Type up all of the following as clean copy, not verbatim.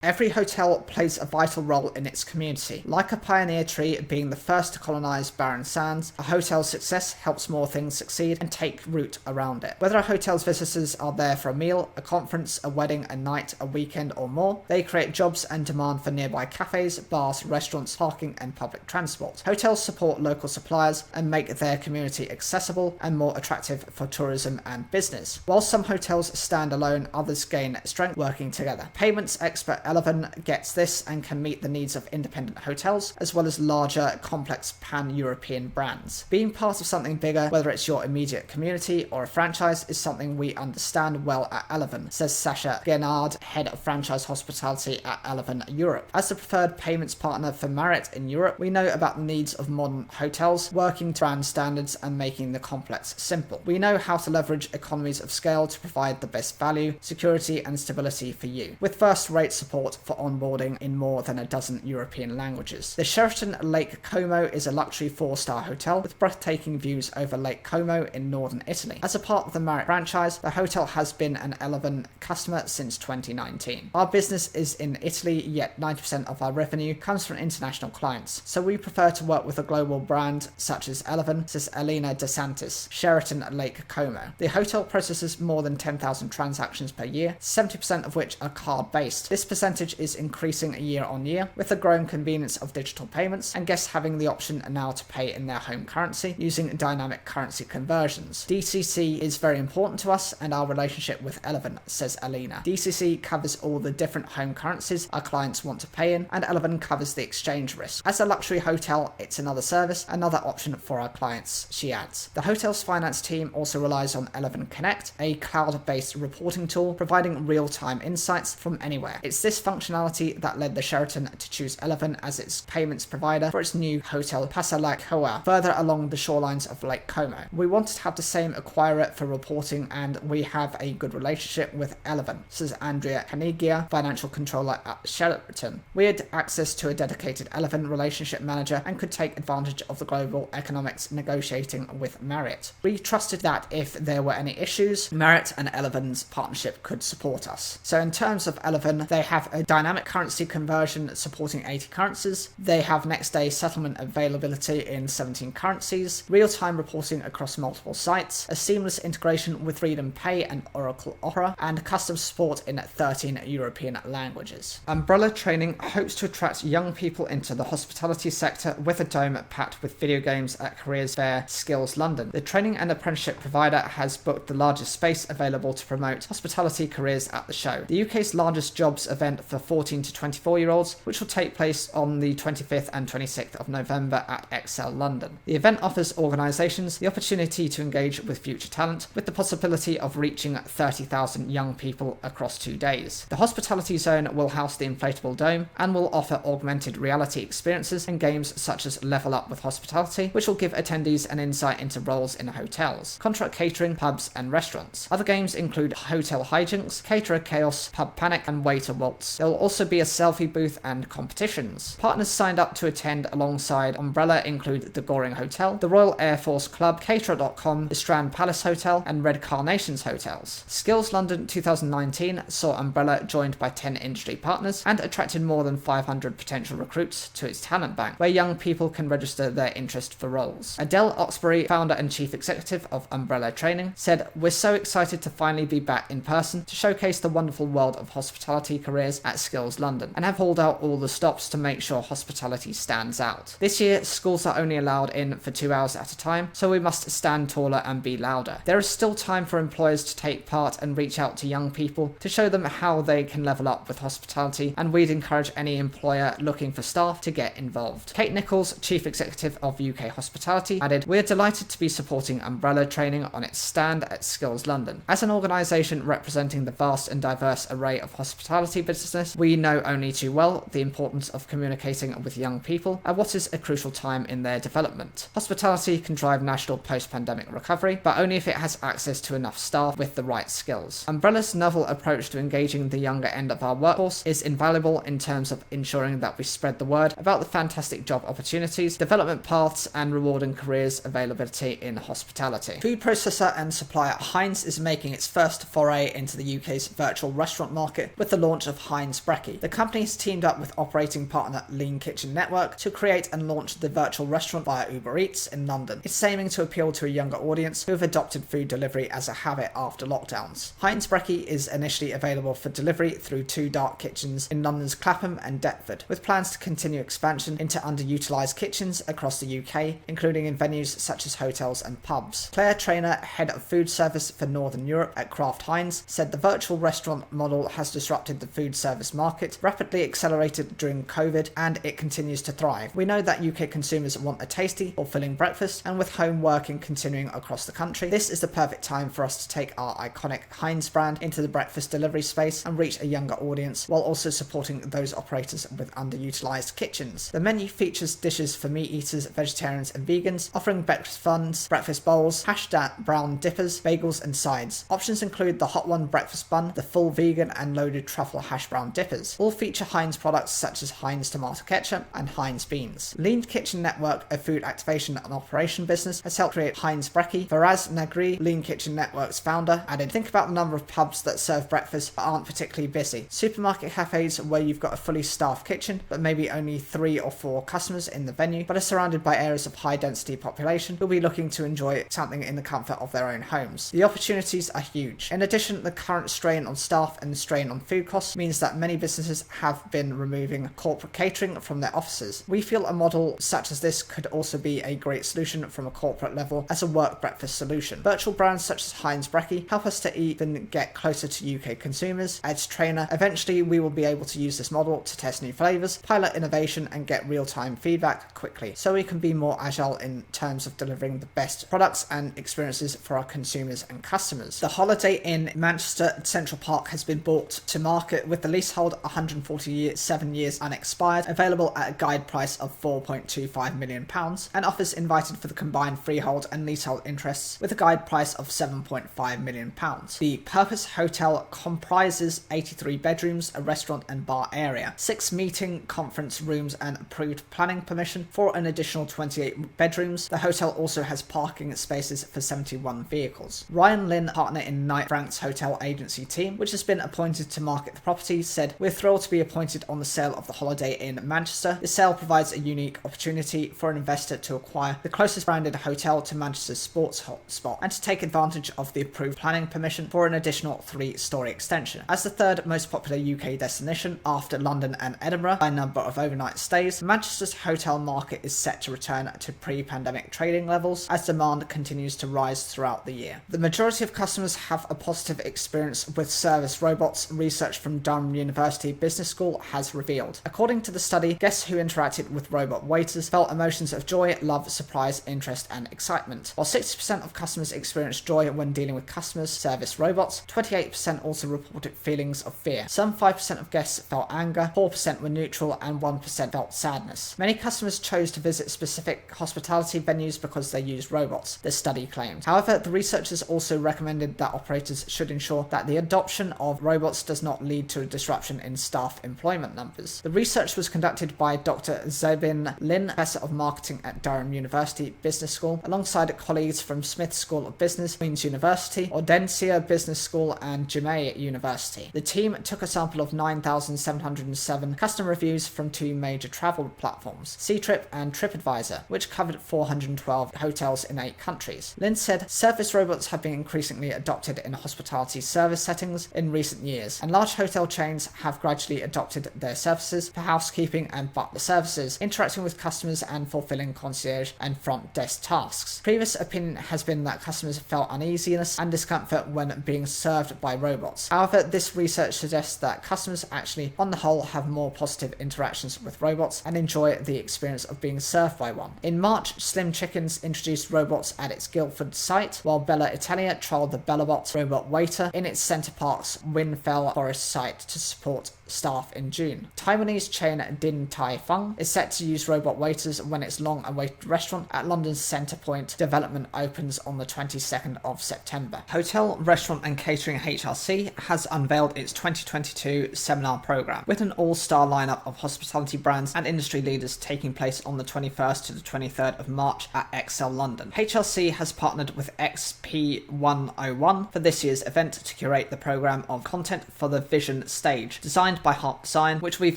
Every hotel plays a vital role in its community. Like a pioneer tree being the first to colonize barren sands, a hotel's success helps more things succeed and take root around it. Whether a hotel's visitors are there for a meal, a conference, a wedding, a night, a weekend, or more, they create jobs and demand for nearby cafes, bars, restaurants, parking, and public transport. Hotels support local suppliers and make their community accessible and more attractive for tourism and business. While some hotels stand alone, others gain strength working together. Payments expert Eleven gets this and can meet the needs of independent hotels as well as larger, complex pan-European brands. Being part of something bigger, whether it's your immediate community or a franchise, is something we understand well at Eleven, says Sasha Gennard, head of franchise hospitality at Eleven Europe. As the preferred payments partner for Marriott in Europe, we know about the needs of modern hotels, working to brand standards and making the complex simple. We know how to leverage economies of scale to provide the best value, security, and stability for you, with first-rate support for onboarding in more than a dozen European languages. The Sheraton Lake Como is a luxury 4-star hotel with breathtaking views over Lake Como in northern Italy. As a part of the Marriott franchise, the hotel has been an Eleven customer since 2019. Our business is in Italy, yet 90% of our revenue comes from international clients, so we prefer to work with a global brand such as Eleven, says Elena DeSantis, Sheraton Lake Como. The hotel processes more than 10,000 transactions per year, 70% of which are card-based. This percentage is increasing year on year with the growing convenience of digital payments and guests having the option now to pay in their home currency using dynamic currency conversions. DCC is very important to us and our relationship with Eleven, says Alina. DCC covers all the different home currencies our clients want to pay in, and Eleven covers the exchange risk. As a luxury hotel, it's another service, another option for our clients, she adds. The hotel's finance team also relies on Eleven Connect, a cloud-based reporting tool providing real-time insights from anywhere. It's this functionality that led the Sheraton to choose Eleven as its payments provider for its new hotel Pasalacoa, further along the shorelines of Lake Como. We wanted to have the same acquirer for reporting, and we have a good relationship with Eleven, says Andrea Canigia, financial controller at Sheraton. We had access to a dedicated Eleven relationship manager and could take advantage of the global economics negotiating with Marriott. We trusted that if there were any issues, Marriott and Eleven's partnership could support us. So in terms of Eleven, they have a dynamic currency conversion supporting 80 currencies. They have next day settlement availability in 17 currencies, real-time reporting across multiple sites, a seamless integration with Freedom Pay and Oracle Opera, and custom support in 13 European languages. Umbrella Training hopes to attract young people into the hospitality sector with a dome packed with video games at careers fair Skills London. The training and apprenticeship provider has booked the largest space available to promote hospitality careers at the show, the UK's largest jobs event for 14 to 24-year-olds, which will take place on the 25th and 26th of November at Excel London. The event offers organisations the opportunity to engage with future talent, with the possibility of reaching 30,000 young people across 2 days. The hospitality zone will house the inflatable dome and will offer augmented reality experiences and games such as Level Up with Hospitality, which will give attendees an insight into roles in hotels, contract catering, pubs, and restaurants. Other games include Hotel Hijinks, Caterer Chaos, Pub Panic, and Waiter Waltz. There will also be a selfie booth and competitions. Partners signed up to attend alongside Umbrella include the Goring Hotel, the Royal Air Force Club, Caterer.com, the Strand Palace Hotel, and Red Carnations Hotels. Skills London 2019 saw Umbrella joined by 10 industry partners and attracted more than 500 potential recruits to its talent bank, where young people can register their interest for roles. Adele Oxbury, founder and chief executive of Umbrella Training, said, "We're so excited to finally be back in person to showcase the wonderful world of hospitality careers at Skills London, and have hauled out all the stops to make sure hospitality stands out. This year, schools are only allowed in for 2 hours at a time, so we must stand taller and be louder. There is still time for employers to take part and reach out to young people to show them how they can level up with hospitality, and we'd encourage any employer looking for staff to get involved." Kate Nichols, chief executive of UK Hospitality, added, "We're delighted to be supporting Umbrella Training on its stand at Skills London. As an organisation representing the vast and diverse array of hospitality business, we know only too well the importance of communicating with young people at what is a crucial time in their development. Hospitality can drive national post-pandemic recovery, but only if it has access to enough staff with the right skills. Umbrella's novel approach to engaging the younger end of our workforce is invaluable in terms of ensuring that we spread the word about the fantastic job opportunities, development paths, and rewarding careers availability in hospitality." Food processor and supplier Heinz is making its first foray into the UK's virtual restaurant market with the launch of Heinz Breckie. The company has teamed up with operating partner Lean Kitchen Network to create and launch the virtual restaurant via Uber Eats in London. It's aiming to appeal to a younger audience who have adopted food delivery as a habit after lockdowns. Heinz Breckie is initially available for delivery through 2 dark kitchens in London's Clapham and Deptford, with plans to continue expansion into underutilised kitchens across the UK, including in venues such as hotels and pubs. Claire Trainer, head of food service for Northern Europe at Kraft Heinz, said the virtual restaurant model has disrupted the food service market, rapidly accelerated during COVID, and it continues to thrive. We know that UK consumers want a tasty, fulfilling breakfast, and with home working continuing across the country, this is the perfect time for us to take our iconic Heinz brand into the breakfast delivery space and reach a younger audience, while also supporting those operators with underutilised kitchens. The menu features dishes for meat eaters, vegetarians and vegans, offering breakfast buns, breakfast bowls, hashed brown dippers, bagels and sides. Options include the Hot One breakfast bun, the full vegan and loaded truffle hash brown dippers. All feature Heinz products such as Heinz tomato ketchup and Heinz beans. Lean Kitchen Network, a food activation and operation business, has helped create Heinz Breckie. Faraz Nagri, Lean Kitchen Network's founder, added, "Think about the number of pubs that serve breakfast but aren't particularly busy. Supermarket cafes where you've got a fully staffed kitchen but maybe only 3 or 4 customers in the venue, but are surrounded by areas of high density population who'll be looking to enjoy something in the comfort of their own homes. The opportunities are huge." In addition, the current strain on staff and the strain on food costs means that many businesses have been removing corporate catering from their offices. "We feel a model such as this could also be a great solution from a corporate level as a work breakfast solution. Virtual brands such as Heinz Breckie help us to even get closer to UK consumers," adds Trainer. "Eventually, we will be able to use this model to test new flavours, pilot innovation and get real-time feedback quickly, so we can be more agile in terms of delivering the best products and experiences for our consumers and customers." The Holiday Inn Manchester Central Park has been brought to market with the leasehold 147 years unexpired, available at a guide price of £4.25 million, and offers invited for the combined freehold and leasehold interests with a guide price of £7.5 million. The Purpose Hotel comprises 83 bedrooms, a restaurant and bar area, 6 meeting conference rooms and approved planning permission for an additional 28 bedrooms. The hotel also has parking spaces for 71 vehicles. Ryan Lynn, partner in Knight Frank's hotel agency team, which has been appointed to market the property, said, "We're thrilled to be appointed on the sale of the Holiday Inn Manchester. The sale provides a unique opportunity for an investor to acquire the closest branded hotel to Manchester's sports hotspot and to take advantage of the approved planning permission for an additional 3-storey extension. As the third most popular UK destination after London and Edinburgh by number of overnight stays, Manchester's hotel market is set to return to pre-pandemic trading levels as demand continues to rise throughout the year. The majority of customers have a positive experience with service robots, research from Durham University Business School has revealed. According to the study, guests who interacted with robot waiters felt emotions of joy, love, surprise, interest and excitement. While 60% of customers experienced joy when dealing with customers service robots, 28% also reported feelings of fear. Some 5% of guests felt anger, 4% were neutral and 1% felt sadness. Many customers chose to visit specific hospitality venues because they used robots, the study claimed. However, the researchers also recommended that operators should ensure that the adoption of robots does not lead to a disruption in staff employment numbers. The research was conducted by Dr. Zobin Lin, Professor of Marketing at Durham University Business School, alongside colleagues from Smith School of Business, Queen's University, Audencia Business School and Jimei University. The team took a sample of 9,707 customer reviews from 2 major travel platforms, Ctrip and TripAdvisor, which covered 412 hotels in 8 countries. Lin said, "Service robots have been increasingly adopted in hospitality service settings in recent years, and large hotel chains have gradually adopted their services for housekeeping and butler services, interacting with customers and fulfilling concierge and front desk tasks. Previous opinion has been that customers felt uneasiness and discomfort when being served by robots. However, this research suggests that customers actually, on the whole, have more positive interactions with robots and enjoy the experience of being served by one." In March, Slim Chickens introduced robots at its Guildford site, while Bella Italia trialled the BellaBot robot waiter in its Centre Park's Winfell Forest site to support staff in June. Taiwanese chain Din Tai Fung is set to use robot waiters when its long-awaited restaurant at London's Centre Point development opens on the 22nd of September. Hotel, Restaurant and Catering HRC has unveiled its 2022 seminar programme, with an all-star lineup of hospitality brands and industry leaders taking place on the 21st to the 23rd of March at Excel London. HRC has partnered with XP101 for this year's event to curate the programme of content for the Vision stage, designed Mind by Heart Design, which will be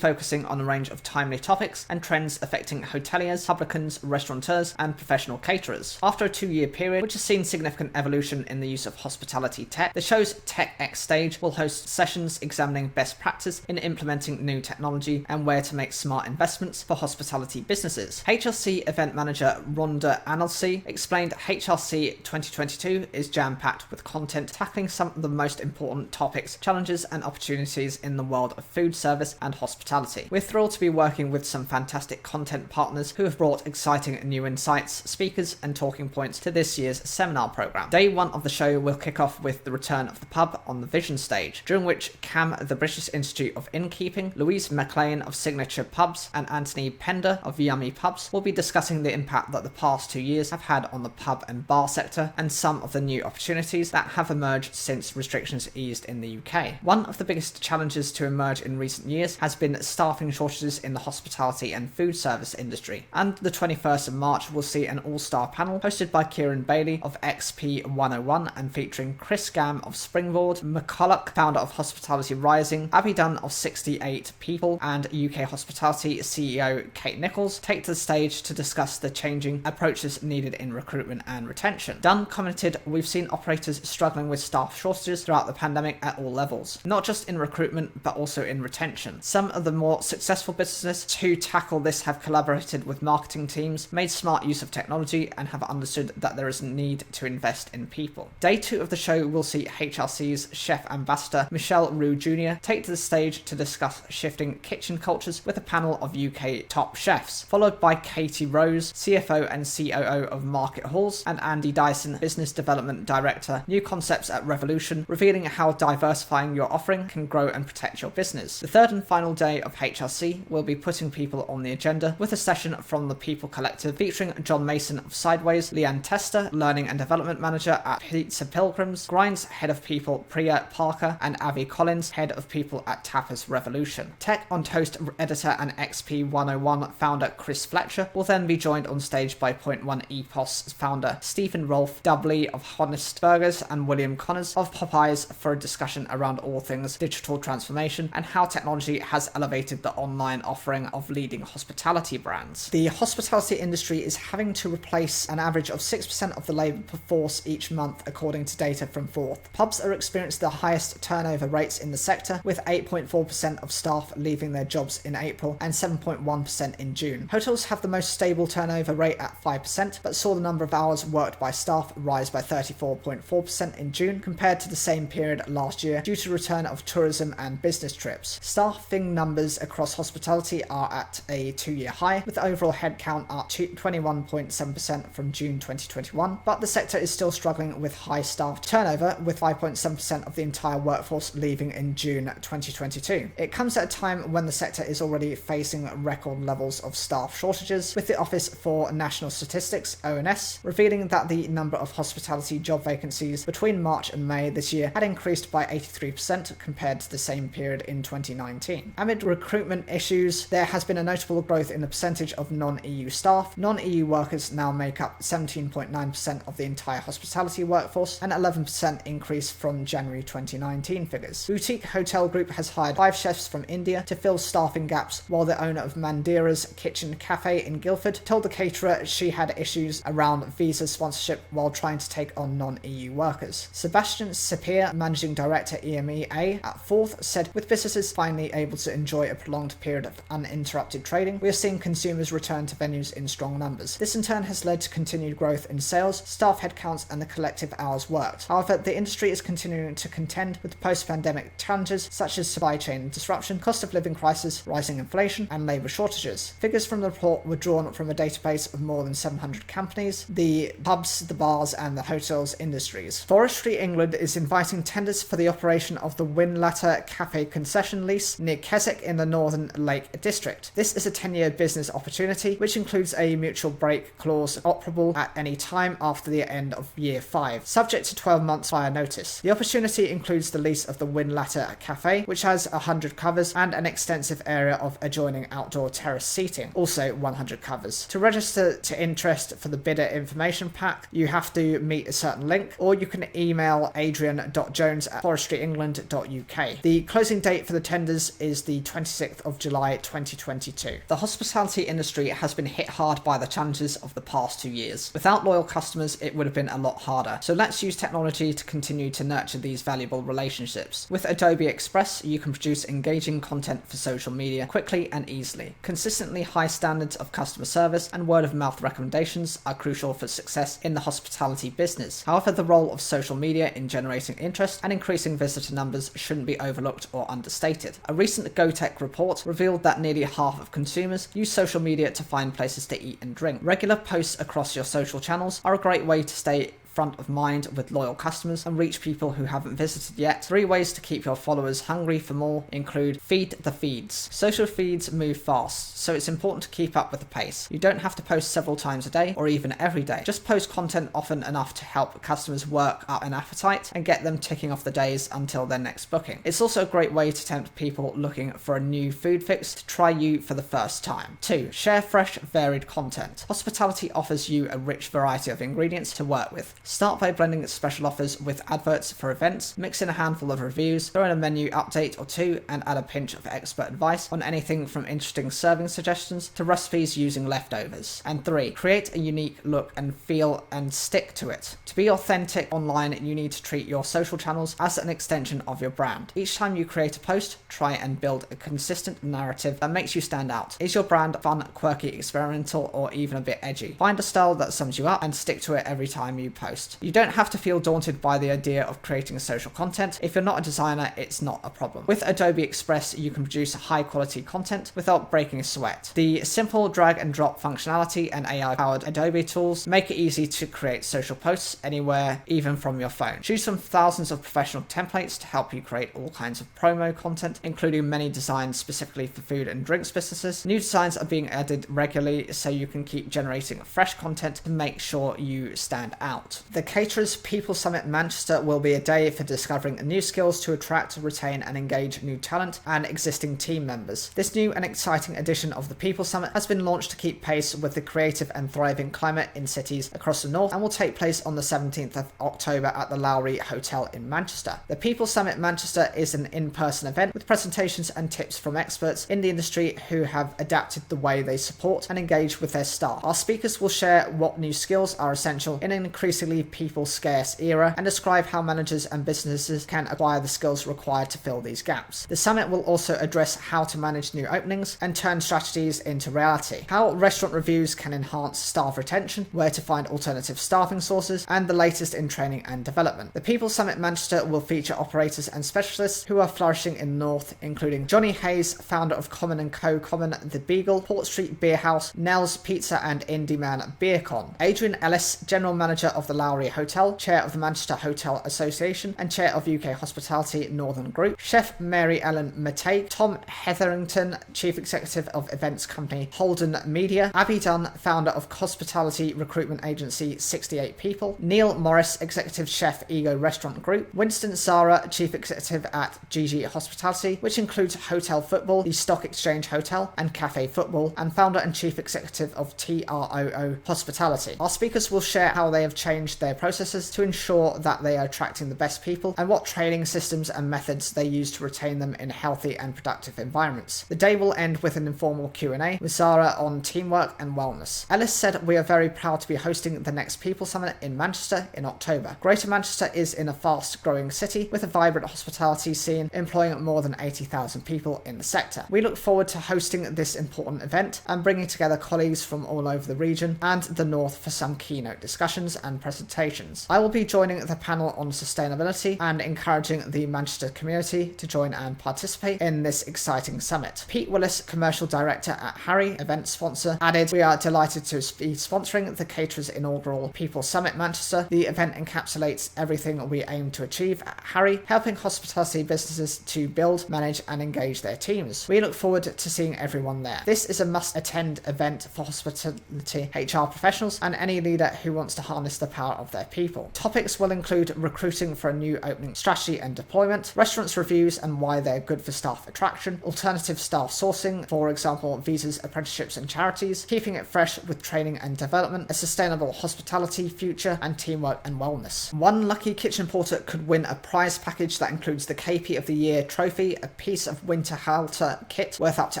focusing on a range of timely topics and trends affecting hoteliers, publicans, restaurateurs, and professional caterers. After a 2-year period, which has seen significant evolution in the use of hospitality tech, the show's Tech X stage will host sessions examining best practice in implementing new technology and where to make smart investments for hospitality businesses. HRC event manager Rhonda Annelsey explained HRC 2022 is jam-packed with content tackling some of the most important topics, challenges, and opportunities in the world of food service and hospitality. We're thrilled to be working with some fantastic content partners who have brought exciting new insights, speakers, and talking points to this year's seminar program. Day 1 of the show will kick off with the return of the pub on the Vision stage, during which Cam of the British Institute of Innkeeping, Louise McLean of Signature Pubs, and Anthony Pender of Yummy Pubs will be discussing the impact that the past 2 years have had on the pub and bar sector and some of the new opportunities that have emerged since restrictions eased in the UK. One of the biggest challenges to emerge in recent years has been staffing shortages in the hospitality and food service industry, and the 21st of March will see an all-star panel hosted by Kieran Bailey of XP 101 and featuring Chris Gam of Springboard, McCulloch, founder of Hospitality Rising, Abby Dunn of 68 People, and UK Hospitality CEO Kate Nichols take to the stage to discuss the changing approaches needed in recruitment and retention. Dunn commented, "We've seen operators struggling with staff shortages throughout the pandemic at all levels, not just in recruitment but also in retention. Some of the more successful businesses to tackle this have collaborated with marketing teams, made smart use of technology, and have understood that there is a need to invest in people." Day 2 of the show will see HRC's chef ambassador Michelle Rue Jr. take to the stage to discuss shifting kitchen cultures with a panel of UK top chefs, followed by Katie Rose, CFO and COO of Market Halls, and Andy Dyson, Business Development Director, New Concepts at Revolution, revealing how diversifying your offering can grow and protect your business. The third and final day of HRC will be putting people on the agenda with a session from the People Collective featuring John Mason of Sideways, Leanne Tester, Learning and Development Manager at Pizza Pilgrims, Grinds Head of People Priya Parker, and Avi Collins, Head of People at Tapas Revolution. Tech on Toast editor and XP 101 founder Chris Fletcher will then be joined on stage by Point One EPOS founder Stephen Rolfe, Dudley of Honest Burgers, and William Connors of Popeyes for a discussion around all things digital transformation and how technology has elevated the online offering of leading hospitality brands. The hospitality industry is having to replace an average of 6% of the labour force each month, according to data from Forth. Pubs are experiencing the highest turnover rates in the sector, with 8.4% of staff leaving their jobs in April and 7.1% in June. Hotels have the most stable turnover rate at 5%, but saw the number of hours worked by staff rise by 34.4% in June compared to the same period last year due to return of tourism and business trips. Staffing numbers across hospitality are at a 2-year high, with overall headcount up to 21.7% from June 2021, but the sector is still struggling with high staff turnover, with 5.7% of the entire workforce leaving in June 2022. It comes at a time when the sector is already facing record levels of staff shortages, with the Office for National Statistics, ONS, revealing that the number of hospitality job vacancies between March and May this year had increased by 83% compared to the same period in 2019. Amid recruitment issues, there has been a notable growth in the percentage of non-EU staff. Non-EU workers now make up 17.9% of the entire hospitality workforce, an 11% increase from January 2019 figures. Boutique Hotel Group has hired 5 chefs from India to fill staffing gaps, while the owner of Mandira's Kitchen Cafe in Guildford told the caterer she had issues around visa sponsorship while trying to take on non-EU workers. Sebastian Sapir, Managing Director EMEA at Forth, said, "With businesses finally able to enjoy a prolonged period of uninterrupted trading, we are seeing consumers return to venues in strong numbers. This in turn has led to continued growth in sales, staff headcounts, and the collective hours worked. However, the industry is continuing to contend with post-pandemic challenges such as supply chain disruption, cost of living crisis, rising inflation, and labour shortages." Figures from the report were drawn from a database of more than 700 companies, the pubs, the bars, and the hotels industries. Forestry England is inviting tenders for the operation of the Windlatter Cafe concession lease near Keswick in the Northern Lake District. This is a 10-year business opportunity, which includes a mutual break clause operable at any time after the end of year 5, subject to 12 months prior notice. The opportunity includes the lease of the Windlatter Cafe, which has 100 covers, and an extensive area of adjoining outdoor terrace seating, also 100 covers. To register to interest for the bidder information pack, you have to meet a certain link, or you can email adrian.jones@forestryengland.uk. The closing date for for the tenders is the 26th of July 2022. The hospitality industry has been hit hard by the challenges of the past 2 years. Without loyal customers, it would have been a lot harder. So let's use technology to continue to nurture these valuable relationships. With Adobe Express, you can produce engaging content for social media quickly and easily. Consistently high standards of customer service and word-of-mouth recommendations are crucial for success in the hospitality business. However, the role of social media in generating interest and increasing visitor numbers shouldn't be overlooked or understated. A recent GoTech report revealed that nearly half of consumers use social media to find places to eat and drink. Regular posts across your social channels are a great way to stay front of mind with loyal customers and reach people who haven't visited yet. 3 ways to keep your followers hungry for more include feed the feeds. Social feeds move fast, so it's important to keep up with the pace. You don't have to post several times a day or even every day. Just post content often enough to help customers work up an appetite and get them ticking off the days until their next booking. It's also a great way to tempt people looking for a new food fix to try you for the first time. 2. Share fresh, varied content. Hospitality offers you a rich variety of ingredients to work with. Start by blending special offers with adverts for events, mix in a handful of reviews, throw in a menu update or 2, and add a pinch of expert advice on anything from interesting serving suggestions to recipes using leftovers. And 3, create a unique look and feel and stick to it. To be authentic online, you need to treat your social channels as an extension of your brand. Each time you create a post, try and build a consistent narrative that makes you stand out. Is your brand fun, quirky, experimental, or even a bit edgy? Find a style that sums you up and stick to it every time you post. You don't have to feel daunted by the idea of creating social content. If you're not a designer, it's not a problem. With Adobe Express, you can produce high quality content without breaking a sweat. The simple drag and drop functionality and AI-powered Adobe tools make it easy to create social posts anywhere, even from your phone. Choose from thousands of professional templates to help you create all kinds of promo content, including many designed specifically for food and drinks businesses. New designs are being added regularly so you can keep generating fresh content to make sure you stand out. The Caterers People Summit Manchester will be a day for discovering new skills to attract, retain and engage new talent and existing team members. This new and exciting edition of the People Summit has been launched to keep pace with the creative and thriving climate in cities across the north and will take place on the 17th of October at the Lowry Hotel in Manchester. The People Summit Manchester is an in-person event with presentations and tips from experts in the industry who have adapted the way they support and engage with their staff. Our speakers will share what new skills are essential in an increasingly people-scarce era and describe how managers and businesses can acquire the skills required to fill these gaps. The summit will also address how to manage new openings and turn strategies into reality, how restaurant reviews can enhance staff retention, where to find alternative staffing sources, and the latest in training and development. The People Summit Manchester will feature operators and specialists who are flourishing in the north, including Johnny Hayes, founder of Common & Co. Common, The Beagle, Port Street Beer House, Nell's Pizza and Indie Man BeerCon, Adrian Ellis, General Manager of the Lowry Hotel, Chair of the Manchester Hotel Association and Chair of UK Hospitality Northern Group, Chef Mary Ellen Matei, Tom Hetherington, Chief Executive of events company Holden Media, Abby Dunn, founder of hospitality recruitment agency 68 People, Neil Morris, Executive Chef Ego Restaurant Group, Winston Zara, Chief Executive at GG Hospitality, which includes Hotel Football, the Stock Exchange Hotel and Cafe Football, and founder and Chief Executive of TROO Hospitality. Our speakers will share how they have changed their processes to ensure that they are attracting the best people and what training systems and methods they use to retain them in healthy and productive environments. The day will end with an informal Q&A with Zara on teamwork and wellness. Ellis said, "We are very proud to be hosting the next People Summit in Manchester in October. Greater Manchester is in a fast-growing city with a vibrant hospitality scene employing more than 80,000 people in the sector. We look forward to hosting this important event and bringing together colleagues from all over the region and the north for some keynote discussions and presentations. I will be joining the panel on sustainability and encouraging the Manchester community to join and participate in this exciting summit." Pete Willis, Commercial Director at Harry, event sponsor, added, "We are delighted to be sponsoring the Caterers inaugural People Summit Manchester. The event encapsulates everything we aim to achieve at Harry, helping hospitality businesses to build, manage and engage their teams. We look forward to seeing everyone there. This is a must-attend event for hospitality HR professionals and any leader who wants to harness the power power of their people. Topics will include recruiting for a new opening strategy and deployment, restaurants reviews and why they're good for staff attraction, alternative staff sourcing, for example, visas, apprenticeships and charities, keeping it fresh with training and development, a sustainable hospitality future, and teamwork and wellness. One lucky kitchen porter could win a prize package that includes the KP of the Year trophy, a piece of Winter Halter kit worth up to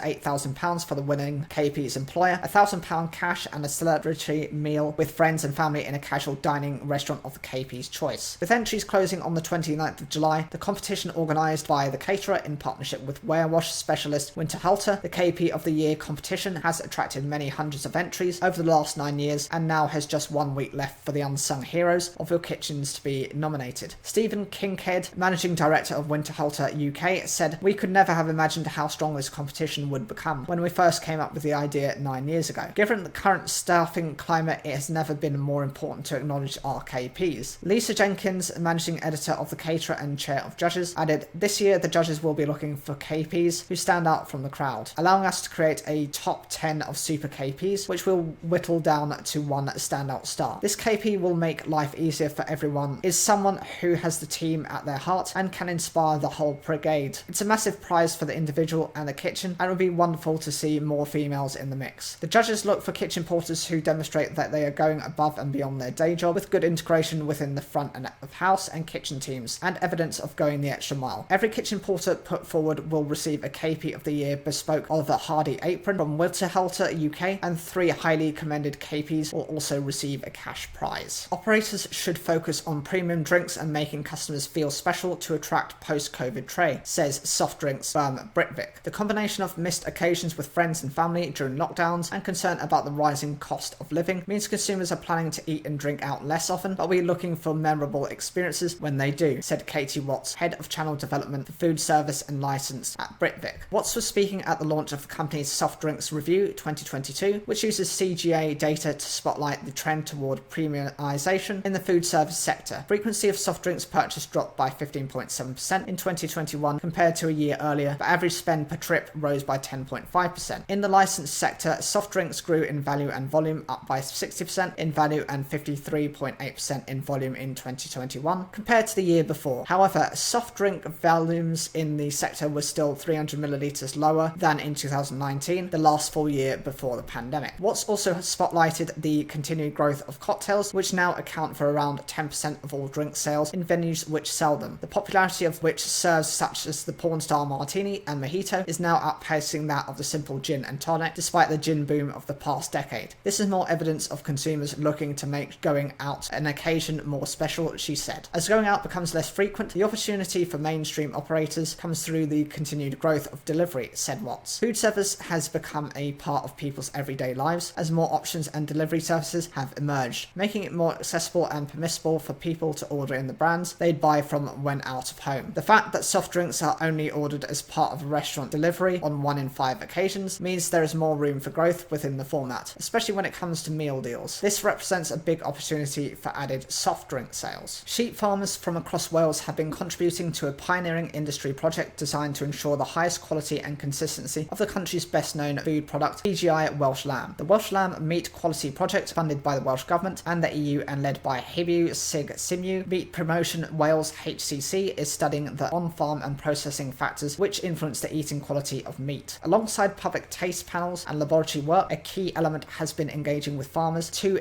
£8,000 for the winning KP's employer, £1,000 cash, and a celebratory meal with friends and family in a casual dining restaurant of the KP's choice. With entries closing on the 29th of July, the competition organised by the caterer in partnership with warewash specialist Winter Halter, the KP of the Year competition has attracted many hundreds of entries over the last 9 years and now has just 1 week left for the unsung heroes of your kitchens to be nominated. Stephen Kinkhead, managing director of Winter Halter UK, said, "We could never have imagined how strong this competition would become when we first came up with the idea 9 years ago. Given the current staffing climate, it has never been more important to acknowledge our KPs." Lisa Jenkins, managing editor of The Caterer and chair of judges, added, "This year the judges will be looking for KPs who stand out from the crowd, allowing us to create a top 10 of super KPs, which will whittle down to one standout star. This KP will make life easier for everyone, is someone who has the team at their heart and can inspire the whole brigade. It's a massive prize for the individual and the kitchen, and it would be wonderful to see more females in the mix." The judges look for kitchen porters who demonstrate that they are going above and beyond their day job, with good integration within the front and of house and kitchen teams, and evidence of going the extra mile. Every kitchen porter put forward will receive a KP of the Year bespoke Oliver Hardy apron from Winter Halter UK, and 3 highly commended KPs will also receive a cash prize. Operators should focus on premium drinks and making customers feel special to attract post-COVID trade, says soft drinks firm Britvic. The combination of missed occasions with friends and family during lockdowns and concern about the rising cost of living means consumers are planning to eat and drink out less often, but we're looking for memorable experiences when they do, said Katie Watts, head of channel development for food service and license at Britvic. Watts was speaking at the launch of the company's Soft Drinks Review 2022, which uses CGA data to spotlight the trend toward premiumization in the food service sector. Frequency of soft drinks purchase dropped by 15.7% in 2021 compared to a year earlier, but average spend per trip rose by 10.5%. In the licensed sector, soft drinks grew in value and volume, up by 60% in value and 53.8% in volume in 2021 compared to the year before. However, soft drink volumes in the sector were still 300 millilitres lower than in 2019, the last full year before the pandemic. Watts also has spotlighted the continued growth of cocktails, which now account for around 10% of all drink sales in venues which sell them, the popularity of which serves such as the Porn Star Martini and Mojito is now outpacing that of the simple gin and tonic, despite the gin boom of the past decade. This is more evidence of consumers looking to make going out an occasion more special, she said. As going out becomes less frequent, the opportunity for mainstream operators comes through the continued growth of delivery, said Watts. Food service has become a part of people's everyday lives as more options and delivery services have emerged, making it more accessible and permissible for people to order in the brands they'd buy from when out of home. The fact that soft drinks are only ordered as part of a restaurant delivery on 1 in 5 occasions means there is more room for growth within the format, especially when it comes to meal deals. This represents a big opportunity for added soft drink sales. Sheep farmers from across Wales have been contributing to a pioneering industry project designed to ensure the highest quality and consistency of the country's best known food product, TGI Welsh Lamb. The Welsh Lamb Meat Quality Project, funded by the Welsh Government and the EU and led by Hibu Sig Simu, Meat Promotion Wales HCC, is studying the on-farm and processing factors which influence the eating quality of meat. Alongside public taste panels and laboratory work, a key element has been engaging with farmers to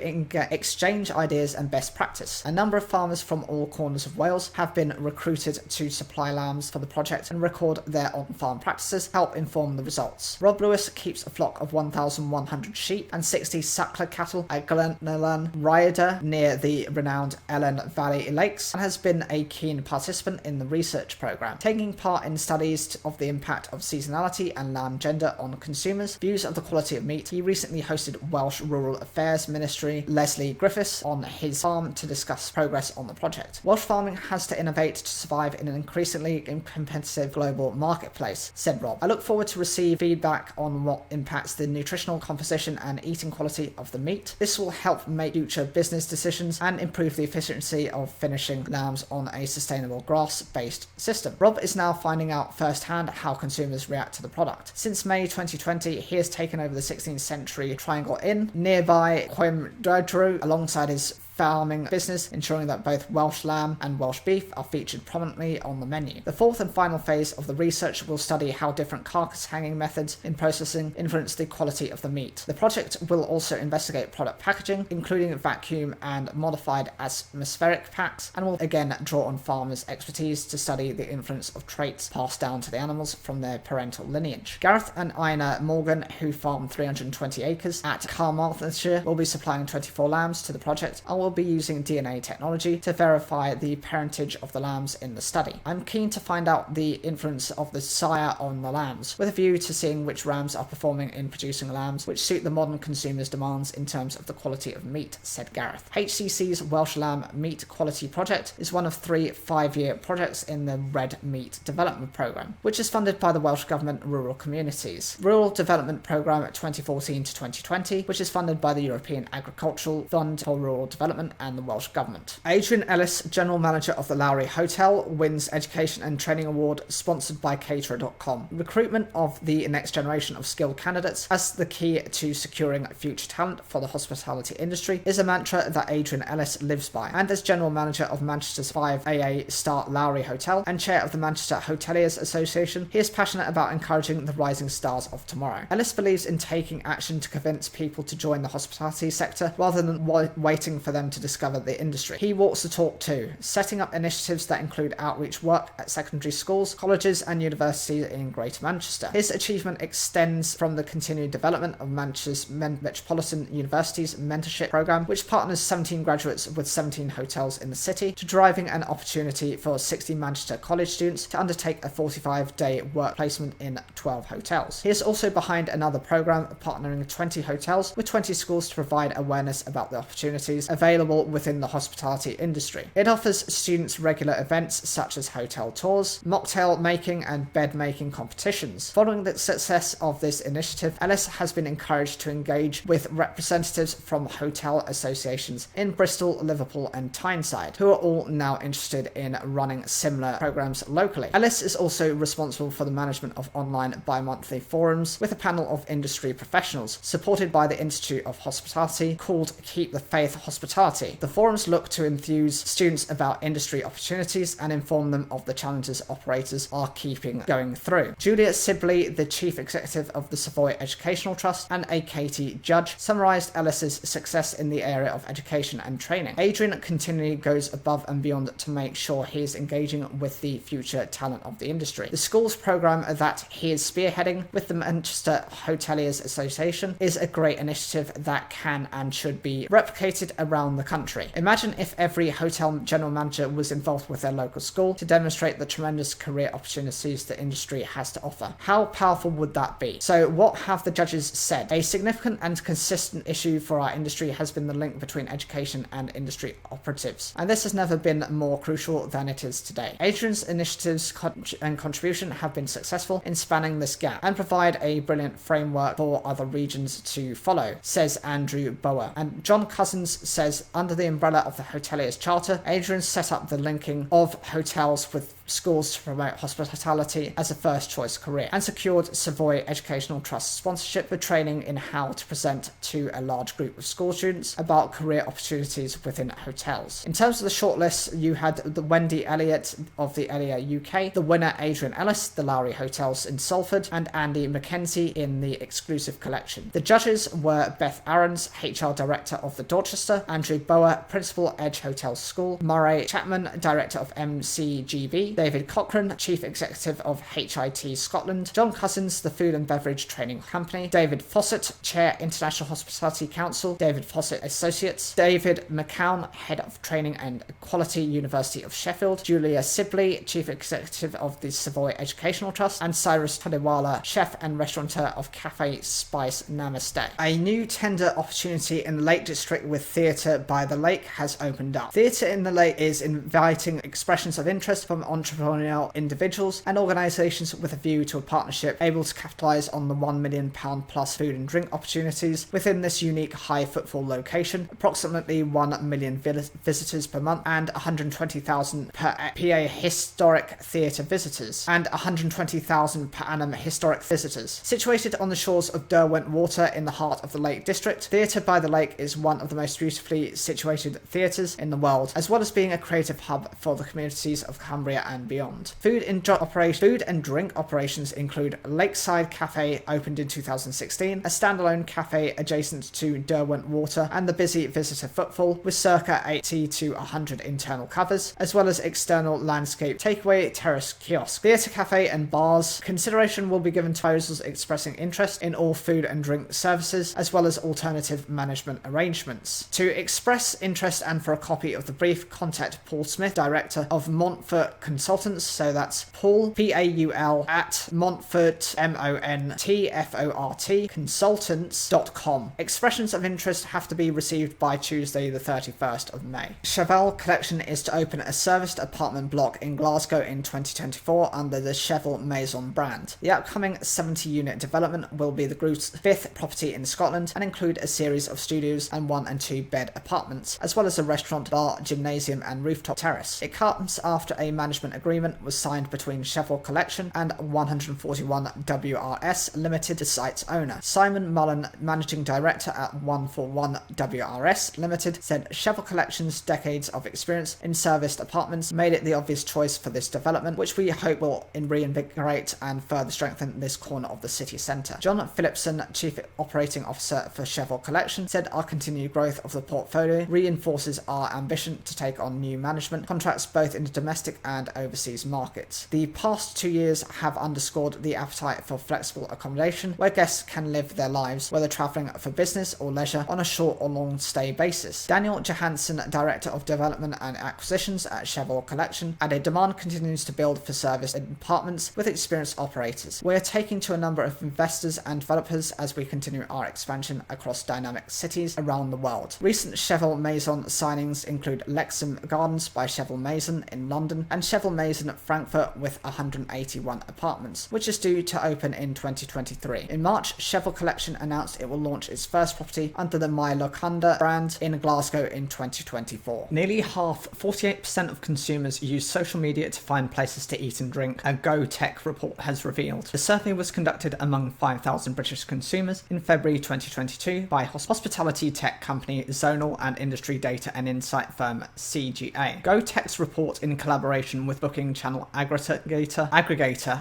exchange ideas and best practice. A number of farmers from all corners of Wales have been recruited to supply lambs for the project and record their on-farm practices, help inform the results. Rob Lewis keeps a flock of 1,100 sheep and 60 suckler cattle at Glenellan Rhyder near the renowned Ellen Valley Lakes, and has been a keen participant in the research programme, taking part in studies of the impact of seasonality and lamb gender on consumers' views of the quality of meat. He recently hosted Welsh Rural Affairs Ministry Leslie Griffiths on his farm to discuss progress on the project. Welsh farming has to innovate to survive in an increasingly competitive global marketplace, said Rob. I look forward to receive feedback on what impacts the nutritional composition and eating quality of the meat. This will help make future business decisions and improve the efficiency of finishing lambs on a sustainable grass-based system. Rob is now finding out firsthand how consumers react to the product. Since May 2020, he has taken over the 16th Century Triangle Inn nearby Coimbatore alongside his farming business, ensuring that both Welsh lamb and Welsh beef are featured prominently on the menu. The fourth and final phase of the research will study how different carcass hanging methods in processing influence the quality of the meat. The project will also investigate product packaging, including vacuum and modified atmospheric packs, and will again draw on farmers' expertise to study the influence of traits passed down to the animals from their parental lineage. Gareth and Ina Morgan, who farm 320 acres at Carmarthenshire, will be supplying 24 lambs to the project and will be using DNA technology to verify the parentage of the lambs in the study. I'm keen to find out the influence of the sire on the lambs, with a view to seeing which rams are performing in producing lambs which suit the modern consumer's demands in terms of the quality of meat, said Gareth. HCC's Welsh Lamb Meat Quality Project is one of 3 5-year projects in the Red Meat Development Programme, which is funded by the Welsh Government Rural Communities. Rural Development Programme 2014 to 2020, which is funded by the European Agricultural Fund for Rural Development and the Welsh Government. Adrian Ellis, General Manager of the Lowry Hotel, wins Education and Training Award sponsored by Caterer.com. Recruitment of the next generation of skilled candidates as the key to securing future talent for the hospitality industry is a mantra that Adrian Ellis lives by, and as General Manager of Manchester's 5AA star Lowry Hotel and Chair of the Manchester Hoteliers Association, he is passionate about encouraging the rising stars of tomorrow. Ellis believes in taking action to convince people to join the hospitality sector rather than waiting for them to discover the industry. He walks the talk too, setting up initiatives that include outreach work at secondary schools, colleges and universities in Greater Manchester. His achievement extends from the continued development of Manchester's Metropolitan University's mentorship programme, which partners 17 graduates with 17 hotels in the city, to driving an opportunity for 60 Manchester college students to undertake a 45-day work placement in 12 hotels. He is also behind another programme partnering 20 hotels with 20 schools to provide awareness about the opportunities available within the hospitality industry. It offers students regular events such as hotel tours, mocktail making and bed making competitions. Following the success of this initiative, Ellis has been encouraged to engage with representatives from hotel associations in Bristol, Liverpool and Tyneside, who are all now interested in running similar programs locally. Ellis is also responsible for the management of online bi-monthly forums with a panel of industry professionals, supported by the Institute of Hospitality, called Keep the Faith Hospitality. The forums look to enthuse students about industry opportunities and inform them of the challenges operators are going through. Julia Sibley, the Chief Executive of the Savoy Educational Trust, and a Katie Judge summarised Ellis's success in the area of education and training. Adrian continually goes above and beyond to make sure he is engaging with the future talent of the industry. The schools programme that he is spearheading with the Manchester Hoteliers Association is a great initiative that can and should be replicated around the country. Imagine if every hotel general manager was involved with their local school to demonstrate the tremendous career opportunities the industry has to offer. How powerful would that be? So what have the judges said? A significant and consistent issue for our industry has been the link between education and industry operatives, and this has never been more crucial than it is today. Adrian's initiatives and contribution have been successful in spanning this gap and provide a brilliant framework for other regions to follow, says Andrew Bower. And John Cousins says, under the umbrella of the Hoteliers Charter, Adrian set up the linking of hotels with schools to promote hospitality as a first choice career, and secured Savoy Educational Trust sponsorship for training in how to present to a large group of school students about career opportunities within hotels. In terms of the shortlist, you had the Wendy Elliott of the Elia UK, the winner Adrian Ellis, the Lowry Hotels in Salford, and Andy Mackenzie in the exclusive collection. The judges were Beth Aarons, HR Director of the Dorchester, Andrew Bower, Principal Edge Hotel School, Murray Chapman, Director of MCGB, David Cochran, Chief Executive of HIT Scotland, John Cousins, the Food and Beverage Training Company, David Fawcett, Chair International Hospitality Council, David Fawcett Associates, David McCown, Head of Training and Quality, University of Sheffield, Julia Sibley, Chief Executive of the Savoy Educational Trust, and Cyrus Tadewala, Chef and Restaurateur of Cafe Spice Namaste. A new tender opportunity in the Lake District with Theatre by the Lake has opened up. Theatre in the Lake is inviting expressions of interest from entrepreneurial individuals and organisations with a view to a partnership able to capitalise on the £1 million plus food and drink opportunities within this unique high footfall location, approximately 1 million visitors per month and 120,000 per PA historic theatre visitors and 120,000 per annum historic visitors. Situated on the shores of Derwent Water in the heart of the Lake District, Theatre by the Lake is one of the most beautifully situated theatres in the world, as well as being a creative hub for the communities of Cumbria and beyond. Food and drink operations include Lakeside Cafe, opened in 2016, a standalone cafe adjacent to Derwent Water, and the busy visitor footfall with circa 80 to 100 internal covers, as well as external landscape takeaway terrace kiosk, theatre cafe and bars. Consideration will be given to proposals expressing interest in all food and drink services, as well as alternative management arrangements. To express interest and for a copy of the brief, contact Paul Smith, Director of Montfort Consultants, so that's Paul, Paul, at Montfort, Montfort, consultants.com. Expressions of interest have to be received by Tuesday the 31st of May. Cheval Collection is to open a serviced apartment block in Glasgow in 2024 under the Cheval Maison brand. The upcoming 70-unit development will be the group's 5th property in Scotland and include a series of studios and 1 and 2 bed apartments, as well as a restaurant, bar, gymnasium and rooftop terrace. It comes after a management agreement was signed between Cheval Collection and 141 WRS Limited, the site's owner. Simon Mullen, Managing Director at 141 WRS Limited, said Cheval Collection's decades of experience in serviced apartments made it the obvious choice for this development, which we hope will reinvigorate and further strengthen this corner of the city centre. John Phillipson, Chief Operating Officer for Cheval Collection, said our continued growth of the portfolio reinforces our ambition to take on new management contracts both in the domestic and overseas markets. The past 2 years have underscored the appetite for flexible accommodation where guests can live their lives, whether travelling for business or leisure, on a short or long stay basis. Daniel Johansson, Director of Development and Acquisitions at Cheval Collection, added demand continues to build for serviced apartments with experienced operators. We're taking to a number of investors and developers as we continue our expansion across dynamic cities around the world. Recent Cheval Maison signings include Lexham Gardens by Cheval Maison in London and Cheval Maison Frankfurt with 181 apartments, which is due to open in 2023. In March, Cheval Collection announced it will launch its first property under the My Locanda brand in Glasgow in 2024. Nearly half, 48% of consumers use social media to find places to eat and drink, a GoTech report has revealed. The survey was conducted among 5,000 British consumers in February 2022 by hospitality tech company Zonal and industry data and insight firm CGA. GoTech's report, in collaboration with booking channel aggregator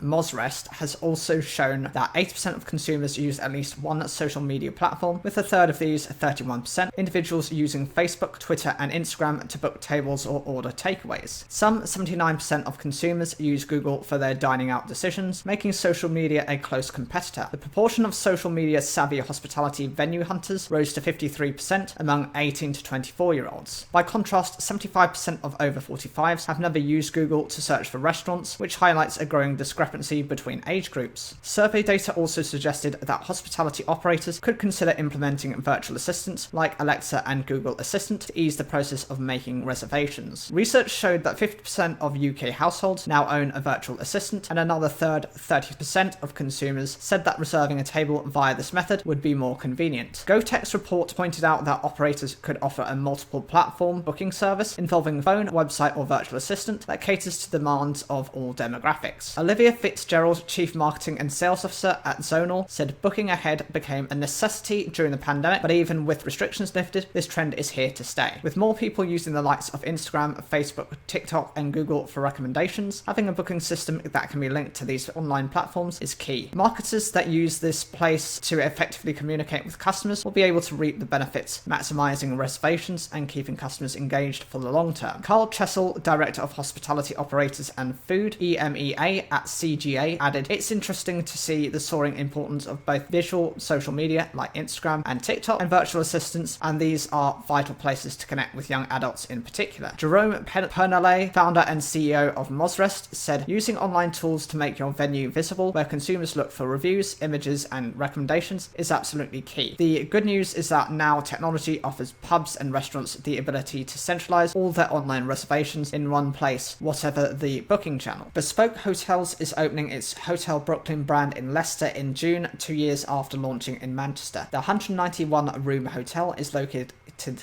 Mozrest, has also shown that 80% of consumers use at least one social media platform, with a third of these, 31%, individuals using Facebook, Twitter and Instagram to book tables or order takeaways. Some 79% of consumers use Google for their dining out decisions, making social media a close competitor. The proportion of social media savvy hospitality venue hunters rose to 53% among 18 to 24-year-olds. By contrast, 75% of over 45s have never used Google to search for restaurants, which highlights a growing discrepancy between age groups. Survey data also suggested that hospitality operators could consider implementing virtual assistants like Alexa and Google Assistant to ease the process of making reservations. Research showed that 50% of UK households now own a virtual assistant, and another third, 30% of consumers, said that reserving a table via this method would be more convenient. GoTech's report pointed out that operators could offer a multiple platform booking service involving phone, website or virtual assistant that caters to the demands of all demographics. Olivia Fitzgerald, Chief Marketing and Sales Officer at Zonal, said booking ahead became a necessity during the pandemic, but even with restrictions lifted, this trend is here to stay. With more people using the likes of Instagram, Facebook, TikTok and Google for recommendations, having a booking system that can be linked to these online platforms is key. Marketers that use this place to effectively communicate with customers will be able to reap the benefits, maximising reservations and keeping customers engaged for the long term. Carl Chessel, Director of Hospitality Operators and Food, EMEA at CGA, added, "It's interesting to see the soaring importance of both visual social media like Instagram and TikTok and virtual assistants, and these are vital places to connect with young adults in particular." Jerome Pernale, founder and CEO of Mozrest, said, "Using online tools to make your venue visible where consumers look for reviews, images and recommendations is absolutely key. The good news is that now technology offers pubs and restaurants the ability to centralize all their online reservations in one place, whatever ever the booking channel. Bespoke Hotels is opening its Hotel Brooklyn brand in Leicester in June, 2 years after launching in Manchester. The 191-room hotel is located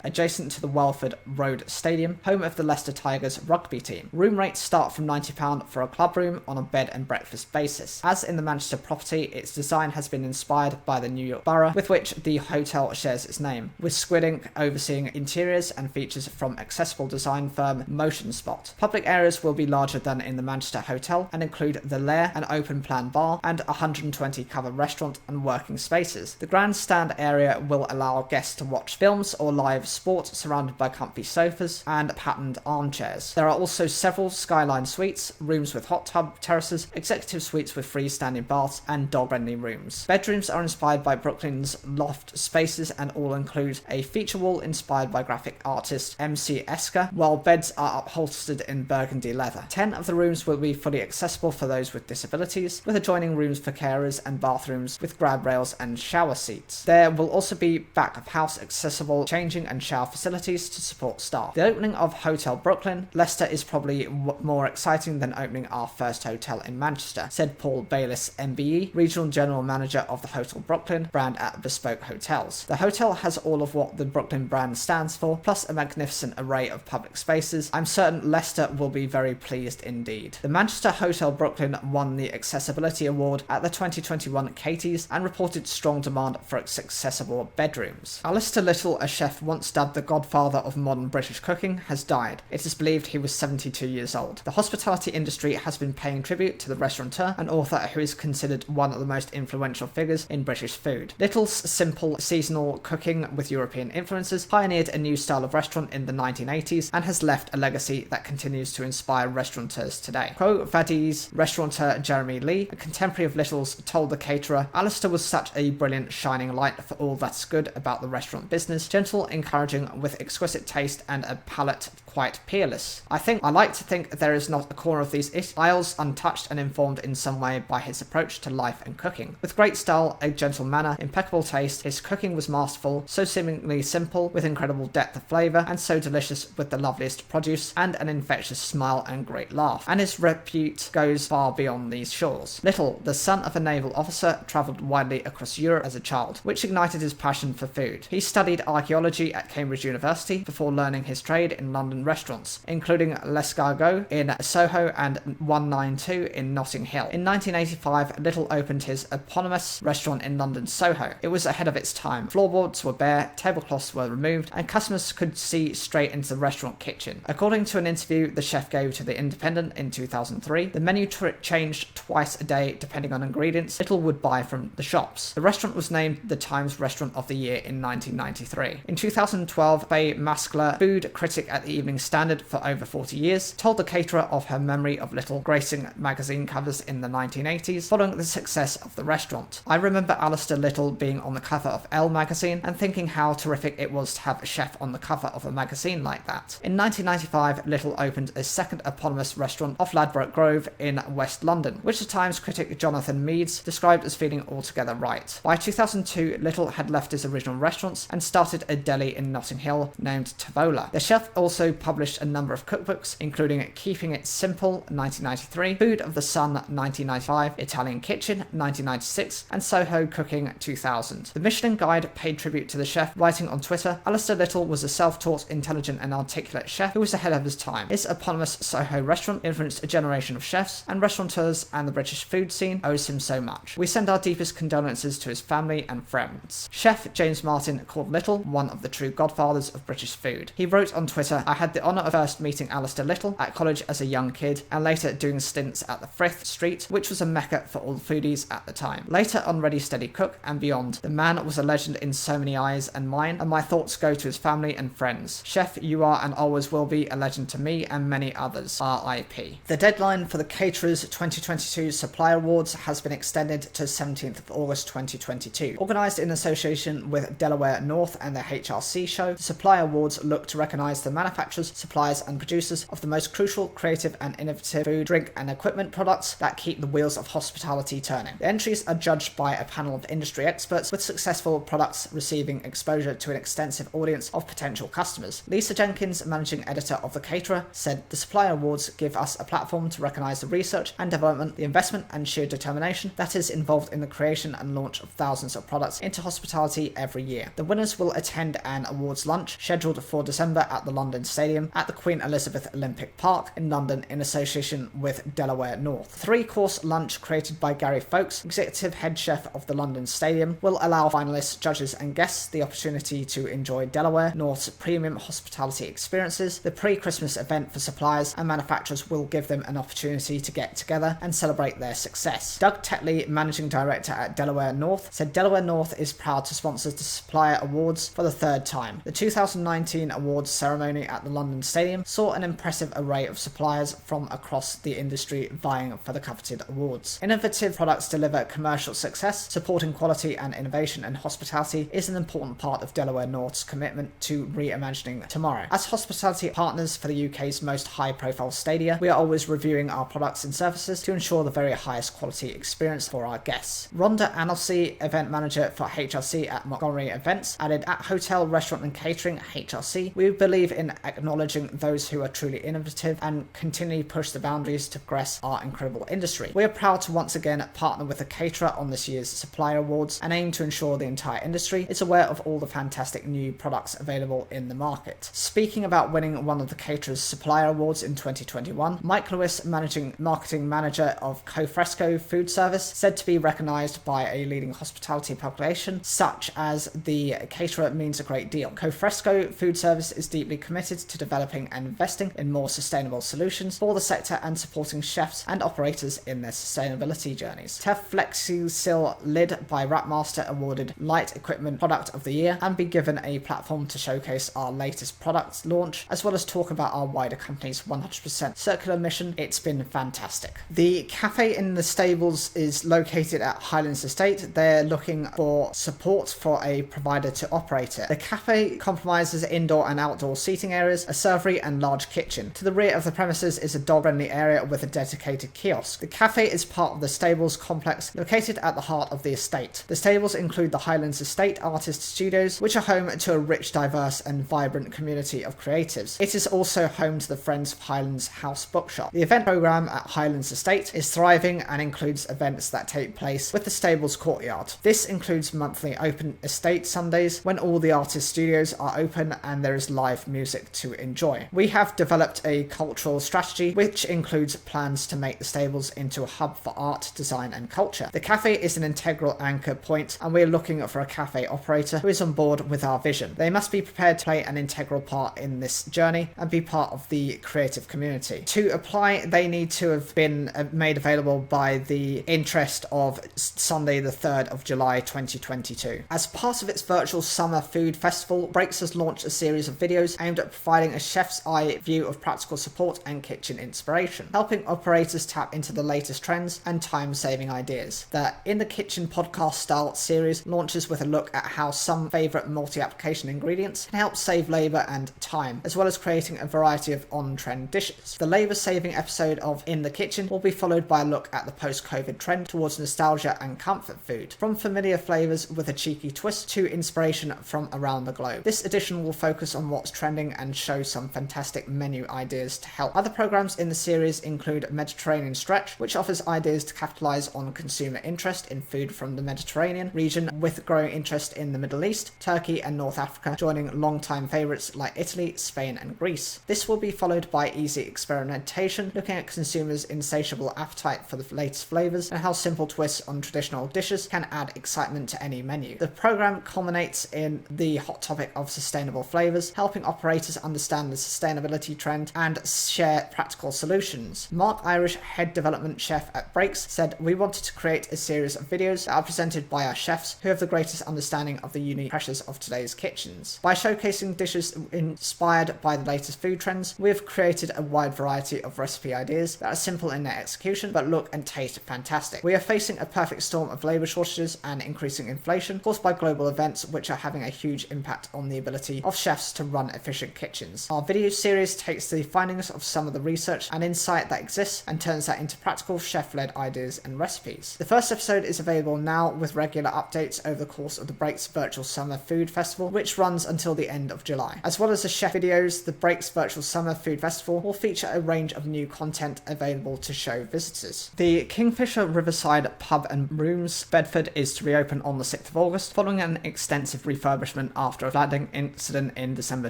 adjacent to the Welford Road Stadium, home of the Leicester Tigers rugby team. Room rates start from £90 for a club room on a bed and breakfast basis. As in the Manchester property, its design has been inspired by the New York borough, with which the hotel shares its name, with Squid Ink overseeing interiors and features from accessible design firm Motion Spot. Public areas will be larger than in the Manchester hotel and include the Lair, an open plan bar, and 120 cover restaurant and working spaces. The grandstand area will allow guests to watch films or live sport surrounded by comfy sofas and patterned armchairs. There are also several skyline suites, rooms with hot tub terraces, executive suites with freestanding baths, and dog-friendly rooms. Bedrooms are inspired by Brooklyn's loft spaces and all include a feature wall inspired by graphic artist MC Escher, while beds are upholstered in burgundy leather. 10 of the rooms will be fully accessible for those with disabilities, with adjoining rooms for carers and bathrooms with grab rails and shower seats. There will also be back-of-house accessible changing and shower facilities to support staff. The opening of Hotel Brooklyn, Leicester is probably more exciting than opening our first hotel in Manchester, said Paul Bayliss, MBE, Regional General Manager of the Hotel Brooklyn brand at Bespoke Hotels. The hotel has all of what the Brooklyn brand stands for, plus a magnificent array of public spaces. I'm certain Leicester will be very pleased indeed. The Manchester Hotel Brooklyn won the Accessibility Award at the 2021 Katie's and reported strong demand for its accessible bedrooms. Alistair Little, a chef once dubbed the godfather of modern British cooking, has died. It is believed he was 72 years old. The hospitality industry has been paying tribute to the restaurateur and author who is considered one of the most influential figures in British food. Little's simple seasonal cooking with European influences pioneered a new style of restaurant in the 1980s and has left a legacy that continues to inspire restaurateurs today. Quo Vadis restaurateur Jeremy Lee, a contemporary of Little's, told the caterer, "Alistair was such a brilliant shining light for all that's good about the restaurant business, gentle, encouraging, with exquisite taste and a palate quite peerless. I like to think there is not a corner of these aisles untouched and informed in some way by his approach to life and cooking. With great style, a gentle manner, impeccable taste, his cooking was masterful, so seemingly simple, with incredible depth of flavour, and so delicious with the loveliest produce, and an infectious smile and great laugh. And his repute goes far beyond these shores." Little, the son of a naval officer, travelled widely across Europe as a child, which ignited his passion for food. He studied archaeology at Cambridge University before learning his trade in London restaurants, including L'Escargot in Soho and 192 in Notting Hill. In 1985, Little opened his eponymous restaurant in London's Soho. It was ahead of its time. Floorboards were bare, tablecloths were removed, and customers could see straight into the restaurant kitchen. According to an interview the chef gave to The Independent in 2003, the menu changed twice a day depending on ingredients Little would buy from the shops. The restaurant was named the Times Restaurant of the Year in 1993. In 2012, Faye Maskler, food critic at the Evening Standard for over 40 years, told the caterer of her memory of Little gracing magazine covers in the 1980s following the success of the restaurant. "I remember Alistair Little being on the cover of Elle magazine and thinking how terrific it was to have a chef on the cover of a magazine like that." In 1995, Little opened a second eponymous restaurant off Ladbroke Grove in West London, which the Times critic Jonathan Meades described as feeling altogether right. By 2002, Little had left his original restaurants and started a deli in Notting Hill named Tavola. The chef also published a number of cookbooks, including Keeping It Simple, 1993, Food of the Sun, 1995, Italian Kitchen, 1996, and Soho Cooking, 2000. The Michelin Guide paid tribute to the chef, writing on Twitter, "Alistair Little was a self-taught, intelligent and articulate chef who was ahead of his time. His eponymous Soho restaurant influenced a generation of chefs and restaurateurs, and the British food scene owes him so much. We send our deepest condolences to his family and friends." Chef James Martin called Little one of the true godfathers of British food. He wrote on Twitter, "I had the honour of first meeting Alistair Little at college as a young kid, and later doing stints at the Frith Street, which was a mecca for all foodies at the time. Later on Ready Steady Cook and beyond. The man was a legend in so many eyes and mine, and my thoughts go to his family and friends. Chef, you are and always will be a legend to me and many others. R.I.P." The deadline for the Caterers 2022 Supplier Awards has been extended to 17th of August 2022. Organised in association with Delaware North and the HRC show, the Supplier Awards look to recognise the manufacturers, suppliers and producers of the most crucial, creative and innovative food, drink and equipment products that keep the wheels of hospitality turning. The entries are judged by a panel of industry experts, with successful products receiving exposure to an extensive audience of potential customers. Lisa Jenkins, managing editor of The Caterer, said the Supplier awards give us a platform to recognise the research and development, the investment and sheer determination that is involved in the creation and launch of thousands of products into hospitality every year. The winners will attend an awards lunch scheduled for December at the London Stadium at the Queen Elizabeth Olympic Park in London in association with Delaware North. The three-course lunch created by Gary Fowkes, executive head chef of the London Stadium, will allow finalists, judges and guests the opportunity to enjoy Delaware North's premium hospitality experiences. The pre-Christmas event for suppliers and manufacturers will give them an opportunity to get together and celebrate their success. Doug Tetley, managing director at Delaware North, said Delaware North is proud to sponsor the Supplier Awards for the third time. The 2019 awards ceremony at the London Stadium saw an impressive array of suppliers from across the industry vying for the coveted awards. Innovative products deliver commercial success. Supporting quality and innovation and hospitality is an important part of Delaware North's commitment to reimagining tomorrow. As hospitality partners for the UK's most high-profile stadia, we are always reviewing our products and services to ensure the very highest quality experience for our guests. Rhonda Annelsey, event manager for HRC at Montgomery Events, added, at Hotel, Restaurant and Catering HRC, we believe in acknowledging those who are truly innovative and continually push the boundaries to progress our incredible industry. We are proud to once again partner with a caterer on this year's Supplier Awards and aim to ensure the entire industry is aware of all the fantastic new products available in the market. Speaking about winning one of the caterer's Supplier Awards in 2021, Mike Lewis, managing marketing manager of Cofresco Food Service, said to be recognised by a leading hospitality publication such as the caterer means a great deal. Cofresco Food Service is deeply committed to developing and investing in more sustainable solutions for the sector and supporting chefs and operators in their sustainability journeys. TEF FlexiSil Lid by Rapmaster awarded Light Equipment Product of the Year and be given a platform to showcase our latest products launch as well as talk about our wider company's 100% circular mission. It's been fantastic. The cafe in the stables is located at Highlands Estate. They're looking for support for a provider to operate it. The cafe compromises indoor and outdoor seating areas, a servery and large kitchen. To the rear of the premises is a dog-friendly area with a dedicated kiosk. The cafe is part of the stables complex located at the heart of the estate. The stables include the Highlands Estate Artist Studios, which are home to a rich, diverse and vibrant community of creatives. It is also home to the Friends of Highlands House Bookshop. The event program at Highlands Estate is thriving and includes events that take place with the stables courtyard. This includes monthly open estate Sundays when all the artist studios are open and there is live music to enjoy. We have developed a cultural strategy which includes plans to make the stables into a hub for art, design and culture. The cafe is an integral anchor point and we are looking for a cafe operator who is on board with our vision. They must be prepared to play an integral part in this journey and be part of the creative community. To apply, they need to have been made available by the interest of Sunday the 3rd of July 2022. As part of its virtual summer food festival, Breaks has launched a series of videos aimed at providing a chef's eye view of practical support and kitchen inspiration, helping operators tap into the latest trends and time-saving ideas. The In the Kitchen podcast style series launches with a look at how some favourite multi-application ingredients can help save labour and time, as well as creating a variety of on-trend dishes. The labour-saving episode of In the Kitchen will be followed by a look at the post-COVID trend towards nostalgia and comfort food, from familiar flavours with a cheeky twist to inspiration from around the globe. This edition will focus on what's trending and show some fantastic menu ideas to help. Other programmes in the series include Mediterranean Stretch, which offers ideas to capitalise on consumer interest in food from the Mediterranean region, with growing interest in the Middle East, Turkey and North Africa joining long-time favourites like Italy, Spain and Greece. This will be followed by Easy Experimentation, looking at consumers' insatiable appetite for the latest flavours and how simple twists on traditional dishes can add excitement to any menu. The programme culminates in the hot topic of sustainable flavours, helping operators understand the sustainability trend and share practical solutions. Mark Irish, head development chef at Breaks, said, "We wanted to create a series of videos that are presented by our chefs who have the greatest understanding of the unique pressures of today's kitchens. By showcasing dishes inspired by the latest food trends, we have created a wide variety of recipe ideas that are simple in their execution but look and taste fantastic. We are facing a perfect storm of labour shortages and increasing inflation caused by global events which are having a huge impact on the ability of chefs to run efficient kitchens. Our video series takes the findings of some of the research and insight that exists and turns that into practical chef-led ideas and recipes." The first episode is available now with regular updates over the course of the Breaks Virtual Summer Food Festival, which runs until the end of July. As well as the chef videos, the Breaks Virtual Summer Food Festival will feature a range of new content available to show visitors. The Kingfisher Riverside Pub and Rooms, Bedford, is to reopen on the 6th of August, following an extensive refurbishment after a flooding incident in December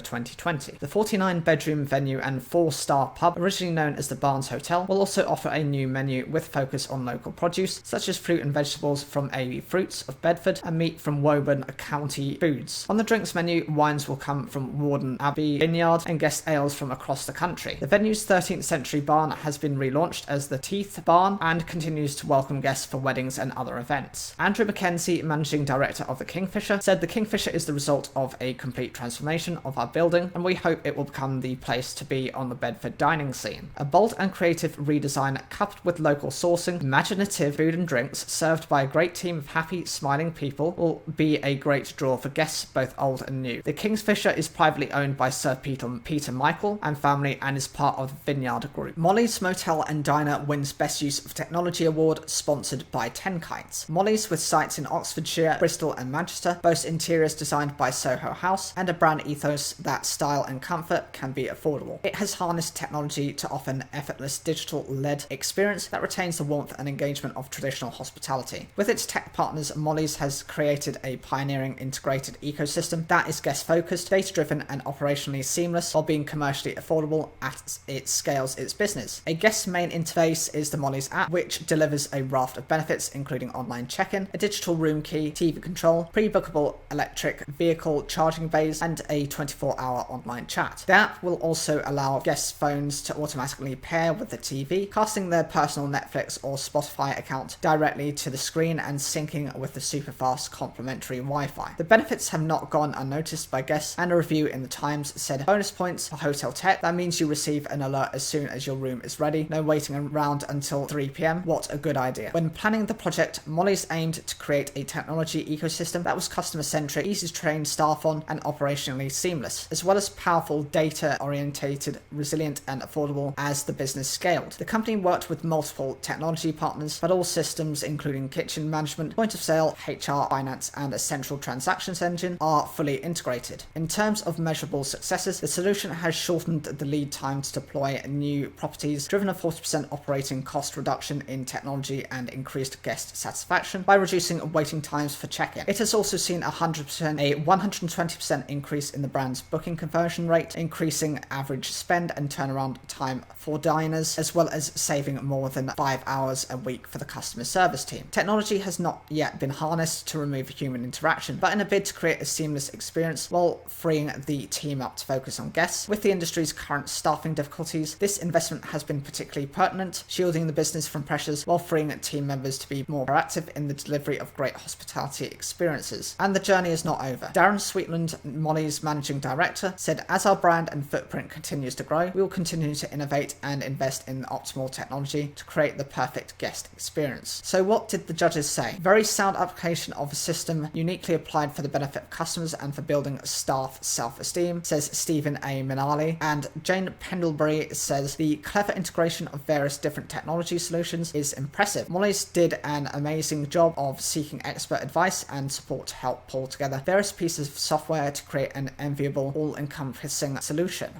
2020. The 49-bedroom venue and 4-star pub, originally known as the Barnes Hotel, will also offer a new menu with focus on local produce, such as fruit and vegetables from A Fruits of Bedford and meat from Woburn County Foods. On the drinks menu, wines will come from Warden Abbey Vineyard and guest ales from across the country. The venue's 13th century barn has been relaunched as the Teeth Barn and continues to welcome guests for weddings and other events. Andrew Mackenzie, managing director of the Kingfisher, said the Kingfisher is the result of a complete transformation of our building, and we hope it will become the place to be on the Bedford dining scene. A bold and creative redesign coupled with local sourcing, imaginative food and drinks served by a great team of happy, smiling people will be a great draw for guests both old and new. The Kingfisher is privately owned by Sir Peter Michael and family and is part of the Vineyard Group. Molly's Motel and Diner wins Best Use of Technology Award, sponsored by 10 Kites. Molly's, with sites in Oxfordshire, Bristol and Manchester, boasts interiors designed by Soho House and a brand ethos that style and comfort can be affordable. It has harnessed technology to offer an effortless digital-led experience that retains the warmth and engagement of traditional hospitality. With its tech partners, Molly's has created a pioneering integrated ecosystem that is guest-focused, data-driven and operationally seamless while being commercially affordable as it scales its business. A guest's main interface is the Molly's app, which delivers a raft of benefits including online check-in, a digital room key, TV control, pre-bookable electric vehicle charging bays, and a 24-hour online chat. The app will also allow guests' phones to automatically pair with the TV, casting their personal Netflix or Spotify account directly to the screen and syncing with the super-fast complimentary Wi-Fi. The benefits have not gone unnoticed by guests, and a review in the Times said, bonus points for hotel tech. That means you receive an alert as soon as your room is ready. No waiting around until 3 p.m. What a good idea. When planning the project, Molly's aimed to create a technology ecosystem that was customer-centric, easy to train staff on, and operationally seamless, as well as powerful, data-orientated, resilient, and affordable as the business scaled. The company worked with multiple technology partners, but all systems, including kitchen management, point of sale, HR, finance, and a central transactions engine, are fully integrated. In terms of measurable successes, the solution has shortened the lead time to deploy new properties, driven a 40% operating cost reduction in technology, and increased guest satisfaction by reducing waiting times for check-in. It has also seen a 120% increase in the brand's booking conversion rate, increasing average spend and turnaround time for diners, as well as saving more than 5 hours a week for the customer service team. Technology has not yet been harnessed to remove human interaction, but in a bid to create a seamless experience while freeing the team up to focus on guests. With the industry's current staffing difficulties, this investment has been particularly pertinent, shielding the business from pressures while freeing team members to be more proactive in the delivery of great hospitality experiences. And the journey is not over. Darren Sweetland, Molly's managing director, said, as our brand and footprint continues to grow, we will continue to innovate and invest in optimal technology to create the perfect guest experience. So what did the judges say? Very sound application of a system uniquely applied for the benefit of customers and for building staff self-esteem, says Stephen A. Minali. And Jane Pendlebury says, the clever integration of various different technology solutions is impressive. Molly's did an amazing job of seeking expert advice and support to help pull together various pieces of software to create an enviable, all-encompassing solution.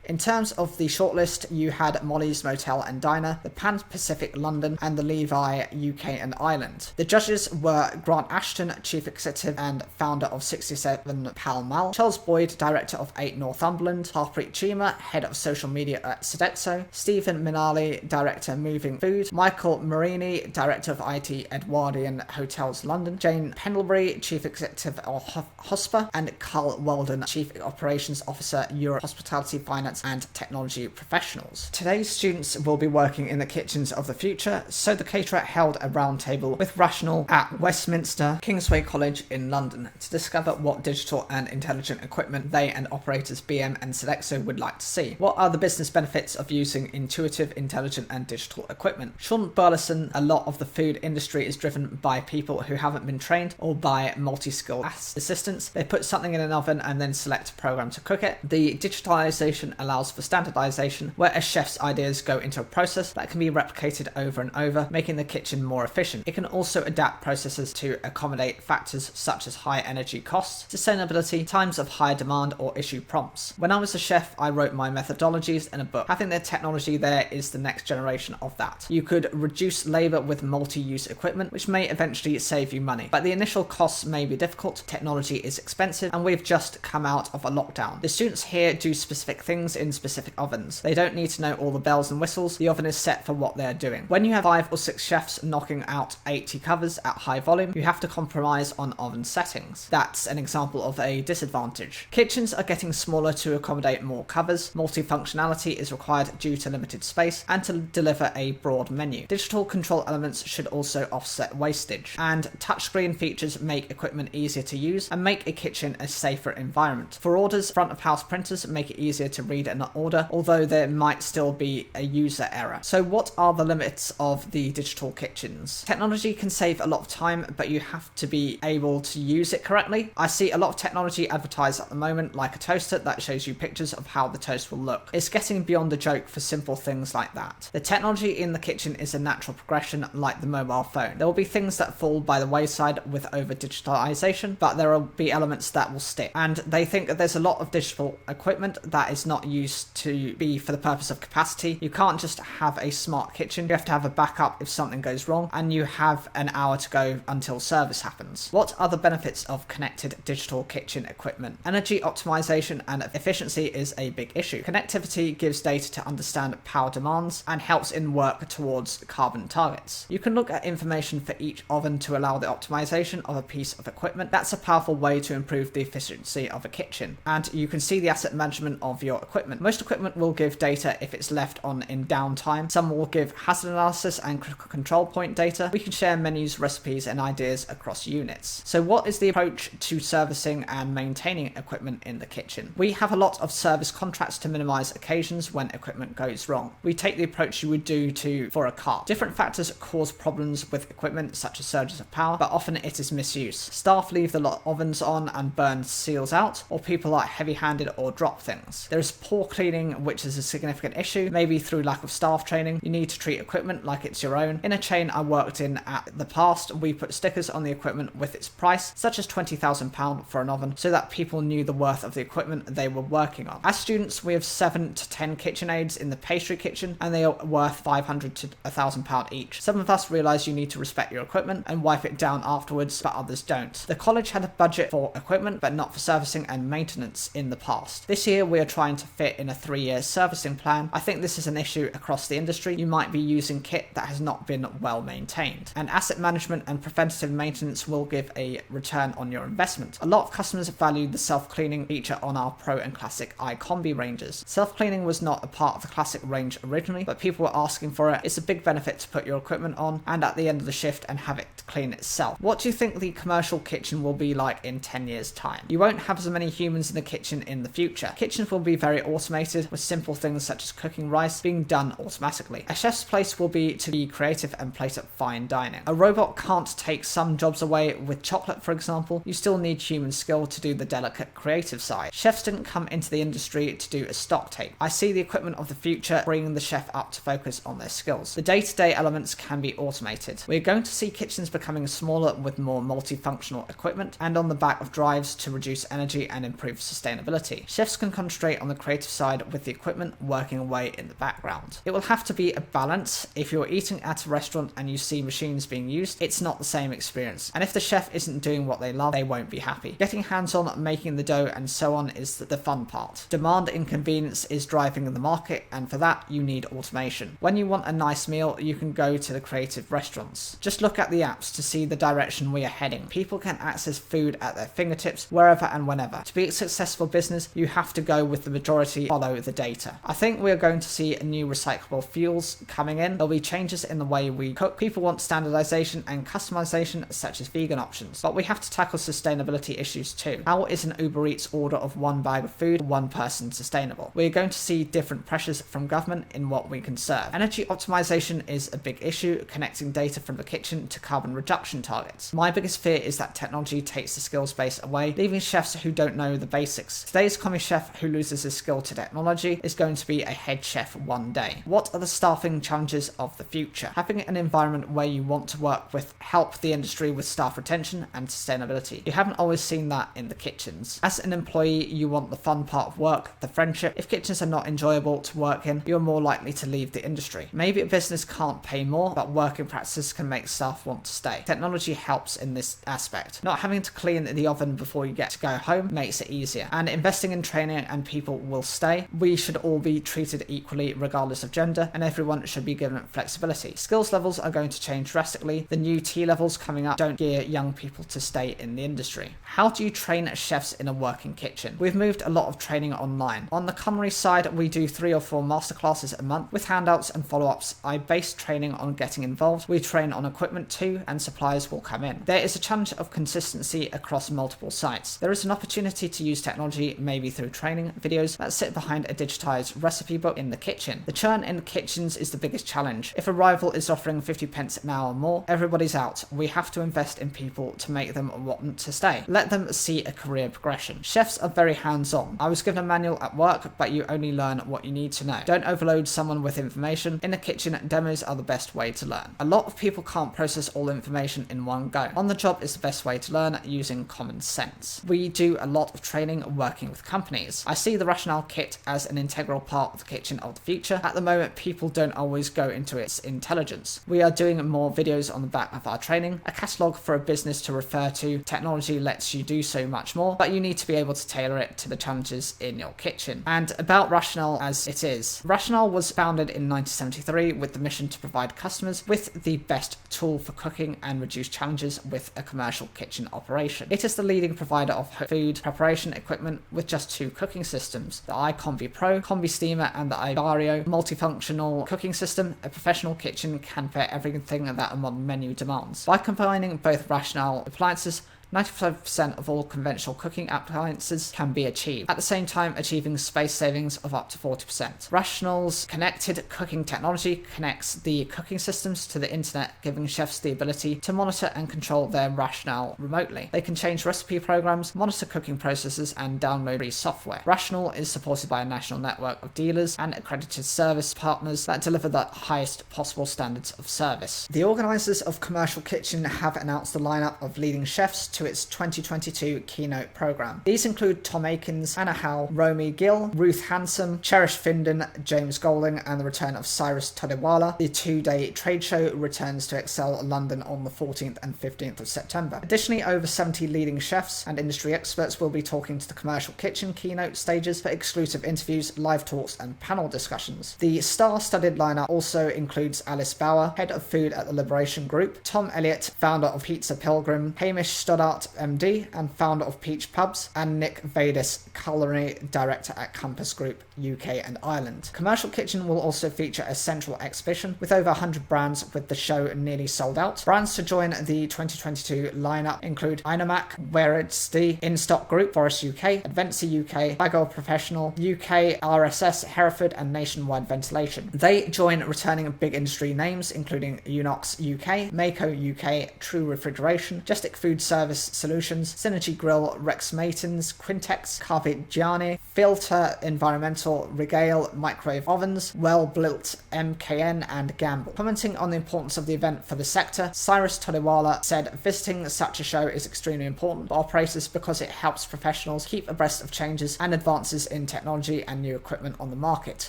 In terms of the shortlist, you had Molly's Motel and Diner, the Pan Pacific London, and the Levi UK and Ireland. The judges were Grant Ashton, Chief Executive and founder of 67 Pall Mall, Charles Boyd, Director of 8 Northumberland, Harpreet Chima, Head of Social Media at Sodexo, Stephen Minali, Director Moving Food, Michael Marini, Director of IT Edwardian Hotels London, Jane Pendlebury, Chief Executive of Hospa, and Carl Weldon, Chief Operations Officer, Europe Hospitality Finance and Technology Professionals. Today's students will be working in the kitchens of the future, so the caterer held a roundtable with Rational at Westminster Kingsway College in London to discover what digital and intelligent equipment they and operators BM and Sodexo would like to see. What are the business benefits of using intuitive, intelligent and digital equipment? Sean Burleson, a lot of the food industry is driven by people who haven't been trained or by multi-skilled assistants. They put something in an oven and then select a program to cook it. The digitalization allows for standardization, where a chef's ideas go into a process that can be replicated over and over, making the kitchen more efficient. It can also adapt processes to accommodate factors such as high energy costs, sustainability, times of high demand, or issue prompts. When I was a chef, I wrote my methodologies in a book. Having the technology there is the next generation of that. You could reduce labor with multi-use equipment, which may eventually save you money, but the initial costs may be difficult, technology is expensive, and we've just come out of a lockdown. The students here do specific things in specific ovens. They don't need to know all the bells and whistles. The oven is set for what they're doing. When you have 5 or 6 chefs knocking out 80 covers at high volume, you have to compromise on oven settings. That's an example of a disadvantage. Kitchens are getting smaller to accommodate more covers. Multifunctionality is required due to limited space and to deliver a broad menu. Digital control elements should also offset wastage, and touchscreen features make equipment easier to use and make a kitchen a safer environment. For orders, front of house printers make it easier to read an order, although there might still be a user error. So what are the limits of the digital kitchens? Technology can save a lot of time, but you have to be able to use it correctly. I see a lot of technology advertised at the moment, like a toaster that shows you pictures of how the toast will look. It's getting beyond a joke for simple things like that. The technology in the kitchen is a natural progression, like the mobile phone. There will be things that fall by the wayside with over digitalization, but there will be elements that will stick. And they think that there's a lot of digital equipment that is not used to be for the purpose of capacity. You can't just have a smart kitchen. You have to have a backup if something goes wrong, and you have an hour to go until service happens. What are the benefits of connected digital kitchen equipment? Energy optimization and efficiency is a big issue. Connectivity gives data to understand power demands and helps in work towards carbon targets. You can look at information for each oven to allow the optimization of a piece of equipment. That's a powerful way to improve the efficiency of a kitchen. And you can see the asset management of your equipment. Most equipment will give data if it's left on in downtime. Some will give hazard analysis and critical control point data. We can share menus, recipes, and ideas across units. So what is the approach to servicing and maintaining equipment in the kitchen? We have a lot of service contracts to minimize occasions when equipment goes wrong. We take the approach you would do for a car. Different factors cause problems with equipment, such as surges of power, but often it is misuse. Staff leave the ovens on and burn seals out, or people are heavy-handed or drop things. There is poor cleaning, which is a significant issue, maybe through lack of staff training. You need to treat equipment like it's your own. In a chain I worked in at the past, we put stickers on the equipment with its price, such as £20,000 for an oven, so that people knew the worth of the equipment they were working on. As students, we have 7 to 10 KitchenAids in the pastry kitchen, and they are worth £500 to £1,000 each. Some of us realise you need to respect your equipment and wipe it down afterwards, but others don't. The college had a budget for equipment, but not for servicing and maintenance in the past. This year we are trying to fit in a 3-year servicing plan. I think this is an issue across the industry. You might be using kit that has not been well maintained, and asset management and preventative maintenance will give a return on your investment. A lot of customers value the self-cleaning feature on our Pro and Classic iCombi ranges. Self-cleaning was not a part of the Classic range originally, but people were asking for it. It's a big benefit to put your equipment on and at the end of the shift and have it clean itself. What do you think the commercial kitchen will be like in 10 years time? You won't have as many humans in the kitchen in the future. Kitchens will be very automated, with simple things such as cooking rice being done automatically. A chef's place will be to be creative and plate up fine dining. A robot can't take some jobs away. With chocolate, for example, you still need human skill to do the delicate creative side. Chefs didn't come into the industry to do a stock take. I see the equipment of the future bringing the chef up to focus on their skills. The day-to-day elements can be automated. We're going to see kitchens becoming smaller with more multifunctional equipment and on the back of drives to reduce energy and improve sustainability. Chefs can concentrate on the creative side with the equipment working away in the background. It will have to be a balance. If you're eating at a restaurant and you see machines being used, it's not the same experience. And if the chef isn't doing what they love, they won't be happy. Getting hands-on, making the dough and so on is the fun part. Demand and convenience is driving the market, and for that you need automation. When you want a nice meal, you can go to the creative restaurants. Just look at the apps to see the direction we are heading. People can access food at their fingertips wherever and whenever. To be a successful business, you have to go with the majority, follow the data. I think we are going to see new recyclable fuels coming in. There'll be changes in the way we cook. People want standardization and customization, such as vegan options. But we have to tackle sustainability issues too. How is an Uber Eats order of one bag of food, one person sustainable? We're going to see different pressures from government in what we can serve. Energy optimization is a big issue, connecting data from the kitchen to carbon reduction targets. My biggest fear is that technology takes the skills base away, leaving chefs who don't know the basics. Today's commie chef who loses his skills skill to technology is going to be a head chef one day. What are the staffing challenges of the future? Having an environment where you want to work with help the industry with staff retention and sustainability. You haven't always seen that in the kitchens. As an employee, you want the fun part of work, the friendship. If kitchens are not enjoyable to work in, you're more likely to leave the industry. Maybe a business can't pay more, but working practices can make staff want to stay. Technology helps in this aspect. Not having to clean the oven before you get to go home makes it easier. And investing in training and people will stay. We should all be treated equally regardless of gender, and everyone should be given flexibility. Skills levels are going to change drastically. The new T levels coming up don't gear young people to stay in the industry. How do you train chefs in a working kitchen? We've moved a lot of training online. On the culinary side, we do 3 or 4 masterclasses a month with handouts and follow-ups. I base training on getting involved. We train on equipment too, and suppliers will come in. There is a challenge of consistency across multiple sites. There is an opportunity to use technology, maybe through training videos that sit behind a digitized recipe book in the kitchen. The churn in kitchens is the biggest challenge. If a rival is offering 50 pence an hour more, everybody's out. We have to invest in people to make them want to stay. Let them see a career progression. Chefs are very hands-on. I was given a manual at work, but you only learn what you need to know. Don't overload someone with information. In the kitchen, demos are the best way to learn. A lot of people can't process all information in one go. On the job is the best way to learn using common sense. We do a lot of training working with companies. I see the Rational kit as an integral part of the kitchen of the future. At the moment, people don't always go into its intelligence. We are doing more videos on the back of our training, a catalogue for a business to refer to. Technology lets you do so much more, but you need to be able to tailor it to the challenges in your kitchen. And about Rational as it is. Rational was founded in 1973 with the mission to provide customers with the best tool for cooking and reduce challenges with a commercial kitchen operation. It is the leading provider of food preparation equipment with just 2 cooking systems, the iCombi Pro, Combi Steamer, and the iVario multifunctional cooking system. A professional kitchen can prepare everything that a modern menu demands. By combining both Rational appliances, 95% of all conventional cooking appliances can be achieved, at the same time achieving space savings of up to 40%. Rational's connected cooking technology connects the cooking systems to the internet, giving chefs the ability to monitor and control their Rational remotely. They can change recipe programs, monitor cooking processes, and download free software. Rational is supported by a national network of dealers and accredited service partners that deliver the highest possible standards of service. The organisers of Commercial Kitchen have announced the lineup of leading chefs to its 2022 keynote program. These include Tom Akins, Anna Howe, Romy Gill, Ruth Hansom, Cherish Finden, James Golding, and the return of Cyrus Todewala. The 2-day trade show returns to Excel London on the 14th and 15th of September. Additionally, over 70 leading chefs and industry experts will be talking to the Commercial Kitchen keynote stages for exclusive interviews, live talks, and panel discussions. The star-studded lineup also includes Alice Bauer, head of food at the Liberation Group, Tom Elliott, founder of Pizza Pilgrim, Hamish Stoddart, MD and founder of Peach Pubs, and Nick Vadis, culinary director at Compass Group UK and Ireland. Commercial Kitchen will also feature a central exhibition with over 100 brands, with the show nearly sold out. Brands to join the 2022 lineup include Inomac, Weredsty, InStock Group, Forest UK, Advency UK, Bagel Professional, UK, RSS, Hereford, and Nationwide Ventilation. They join returning big industry names including Unox UK, Mako UK, True Refrigeration, Majestic Food Service Solutions, Synergy Grill, Rex Matins, Quintex, Carpigiani, Filter Environmental, Regale, Microwave Ovens, Well Built, MKN, and Gamble. Commenting on the importance of the event for the sector, Cyrus Todewala said, "Visiting such a show is extremely important for operators because it helps professionals keep abreast of changes and advances in technology and new equipment on the market.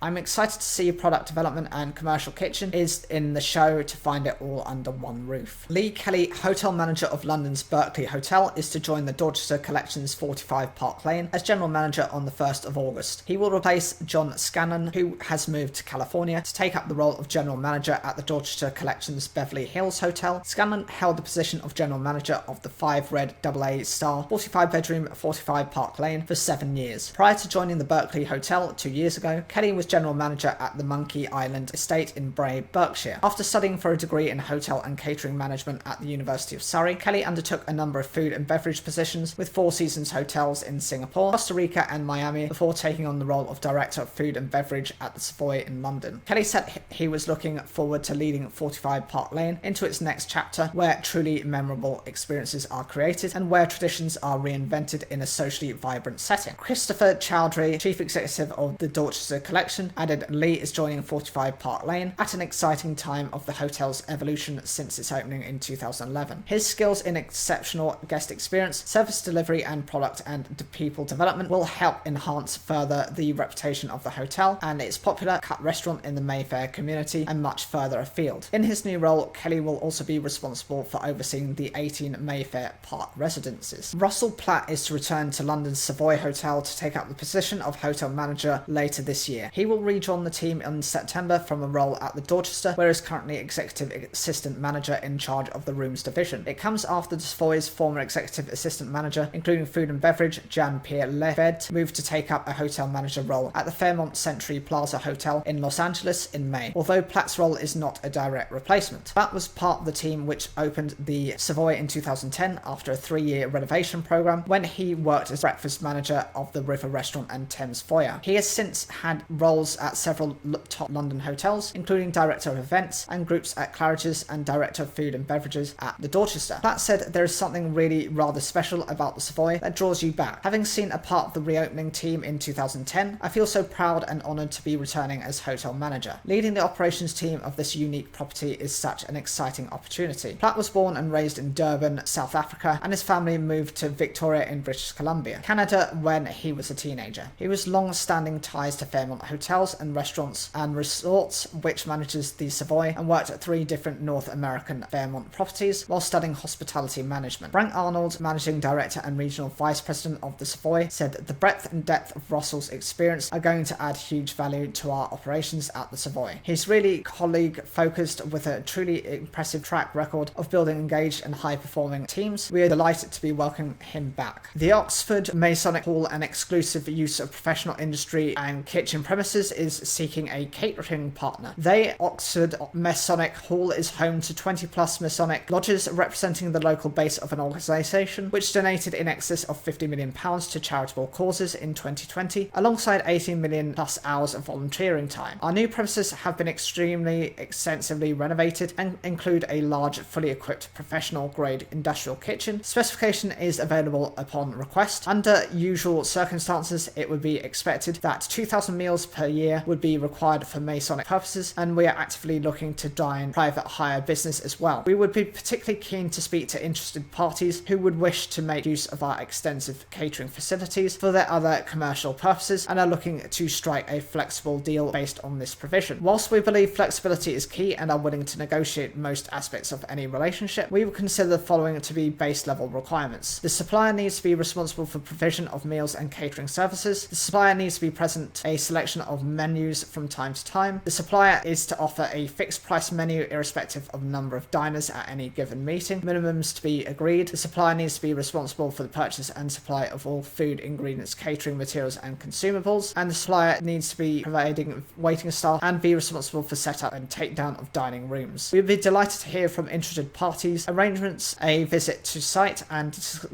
I'm excited to see product development, and Commercial Kitchen is in the show to find it all under one roof." Lee Kelly, hotel manager of London's Berkeley Hotel, is to join the Dorchester Collection's 45 Park Lane as general manager on the 1st of August. He will replace John Scanlon, who has moved to California to take up the role of general manager at the Dorchester Collection's Beverly Hills Hotel. Scanlon held the position of general manager of the 5 Red AA star 45-bedroom 45 Park Lane for 7 years. Prior to joining the Berkeley Hotel 2 years ago, Kelly was general manager at the Monkey Island Estate in Bray, Berkshire. After studying for a degree in hotel and catering management at the University of Surrey, Kelly undertook a number of food and beverage positions with Four Seasons hotels in Singapore, Costa Rica and Miami before taking on the role of Director of Food and Beverage at the Savoy in London. Kelly said he was looking forward to leading 45 Park Lane into its next chapter, where truly memorable experiences are created and where traditions are reinvented in a socially vibrant setting. Christopher Chowdhury, Chief Executive of the Dorchester Collection, added Lee is joining 45 Park Lane at an exciting time of the hotel's evolution since its opening in 2011. His skills in exceptional guest experience, service delivery and product and people development will help enhance further the reputation of the hotel and its popular cut restaurant in the Mayfair community and much further afield. In his new role, Kelly will also be responsible for overseeing the 18 Mayfair Park residences. Russell Platt is to return to London's Savoy Hotel to take up the position of hotel manager later this year. He will rejoin the team in September from a role at the Dorchester, where he is currently executive assistant manager in charge of the rooms division. It comes after the Savoy's former executive assistant manager, including food and beverage, Jan-Pierre Leved, moved to take up a hotel manager role at the Fairmont Century Plaza Hotel in Los Angeles in May, although Platt's role is not a direct replacement. Platt was part of the team which opened the Savoy in 2010 after a 3-year renovation program when he worked as breakfast manager of the River Restaurant and Thames Foyer. He has since had roles at several top London hotels, including director of events and groups at Claridge's and director of food and beverages at the Dorchester. Platt said there is something really rather special about the Savoy that draws you back. Having seen a part of the reopening team in 2010, I feel so proud and honoured to be returning as hotel manager. Leading the operations team of this unique property is such an exciting opportunity. Platt was born and raised in Durban, South Africa, and his family moved to Victoria in British Columbia, Canada when he was a teenager. He has long-standing ties to Fairmont Hotels and Restaurants and Resorts, which manages the Savoy, and worked at 3 different North American Fairmont properties while studying hospitality management. Frank Arnold, managing director and regional vice president of the Savoy, said the breadth and depth of Russell's experience are going to add huge value to our operations at the Savoy. He's really colleague-focused with a truly impressive track record of building engaged and high-performing teams. We are delighted to be welcoming him back. The Oxford Masonic Hall, an exclusive use of professional industry and kitchen premises, is seeking a catering partner. The Oxford Masonic Hall is home to 20-plus Masonic lodges representing the local base of an organisation which donated in excess of £50 million to charitable causes in 2020, alongside 18 million plus hours of volunteering time. Our new premises have been extremely extensively renovated and include a large, fully equipped professional-grade industrial kitchen. Specification is available upon request. Under usual circumstances, it would be expected that 2,000 meals per year would be required for Masonic purposes, and we are actively looking to dine private hire business as well. We would be particularly keen to speak to interested parties who would wish to make use of our extensive catering facilities for their other commercial purposes and are looking to strike a flexible deal based on this provision. Whilst we believe flexibility is key and are willing to negotiate most aspects of any relationship, we will consider the following to be base level requirements. The supplier needs to be responsible for provision of meals and catering services. The supplier needs to be present a selection of menus from time to time. The supplier is to offer a fixed price menu irrespective of the number of diners at any given meeting. Minimums to be agreed. The supplier needs to be responsible for the purchase and supply of all food, ingredients, catering materials and consumables, and the supplier needs to be providing waiting staff and be responsible for setup and takedown of dining rooms. We'd be delighted to hear from interested parties, arrangements, a visit to site, and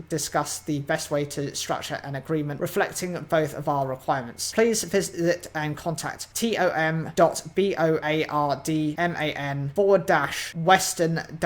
discuss the best way to structure an agreement reflecting both of our requirements. Please visit and contact tom.boardman/western weston at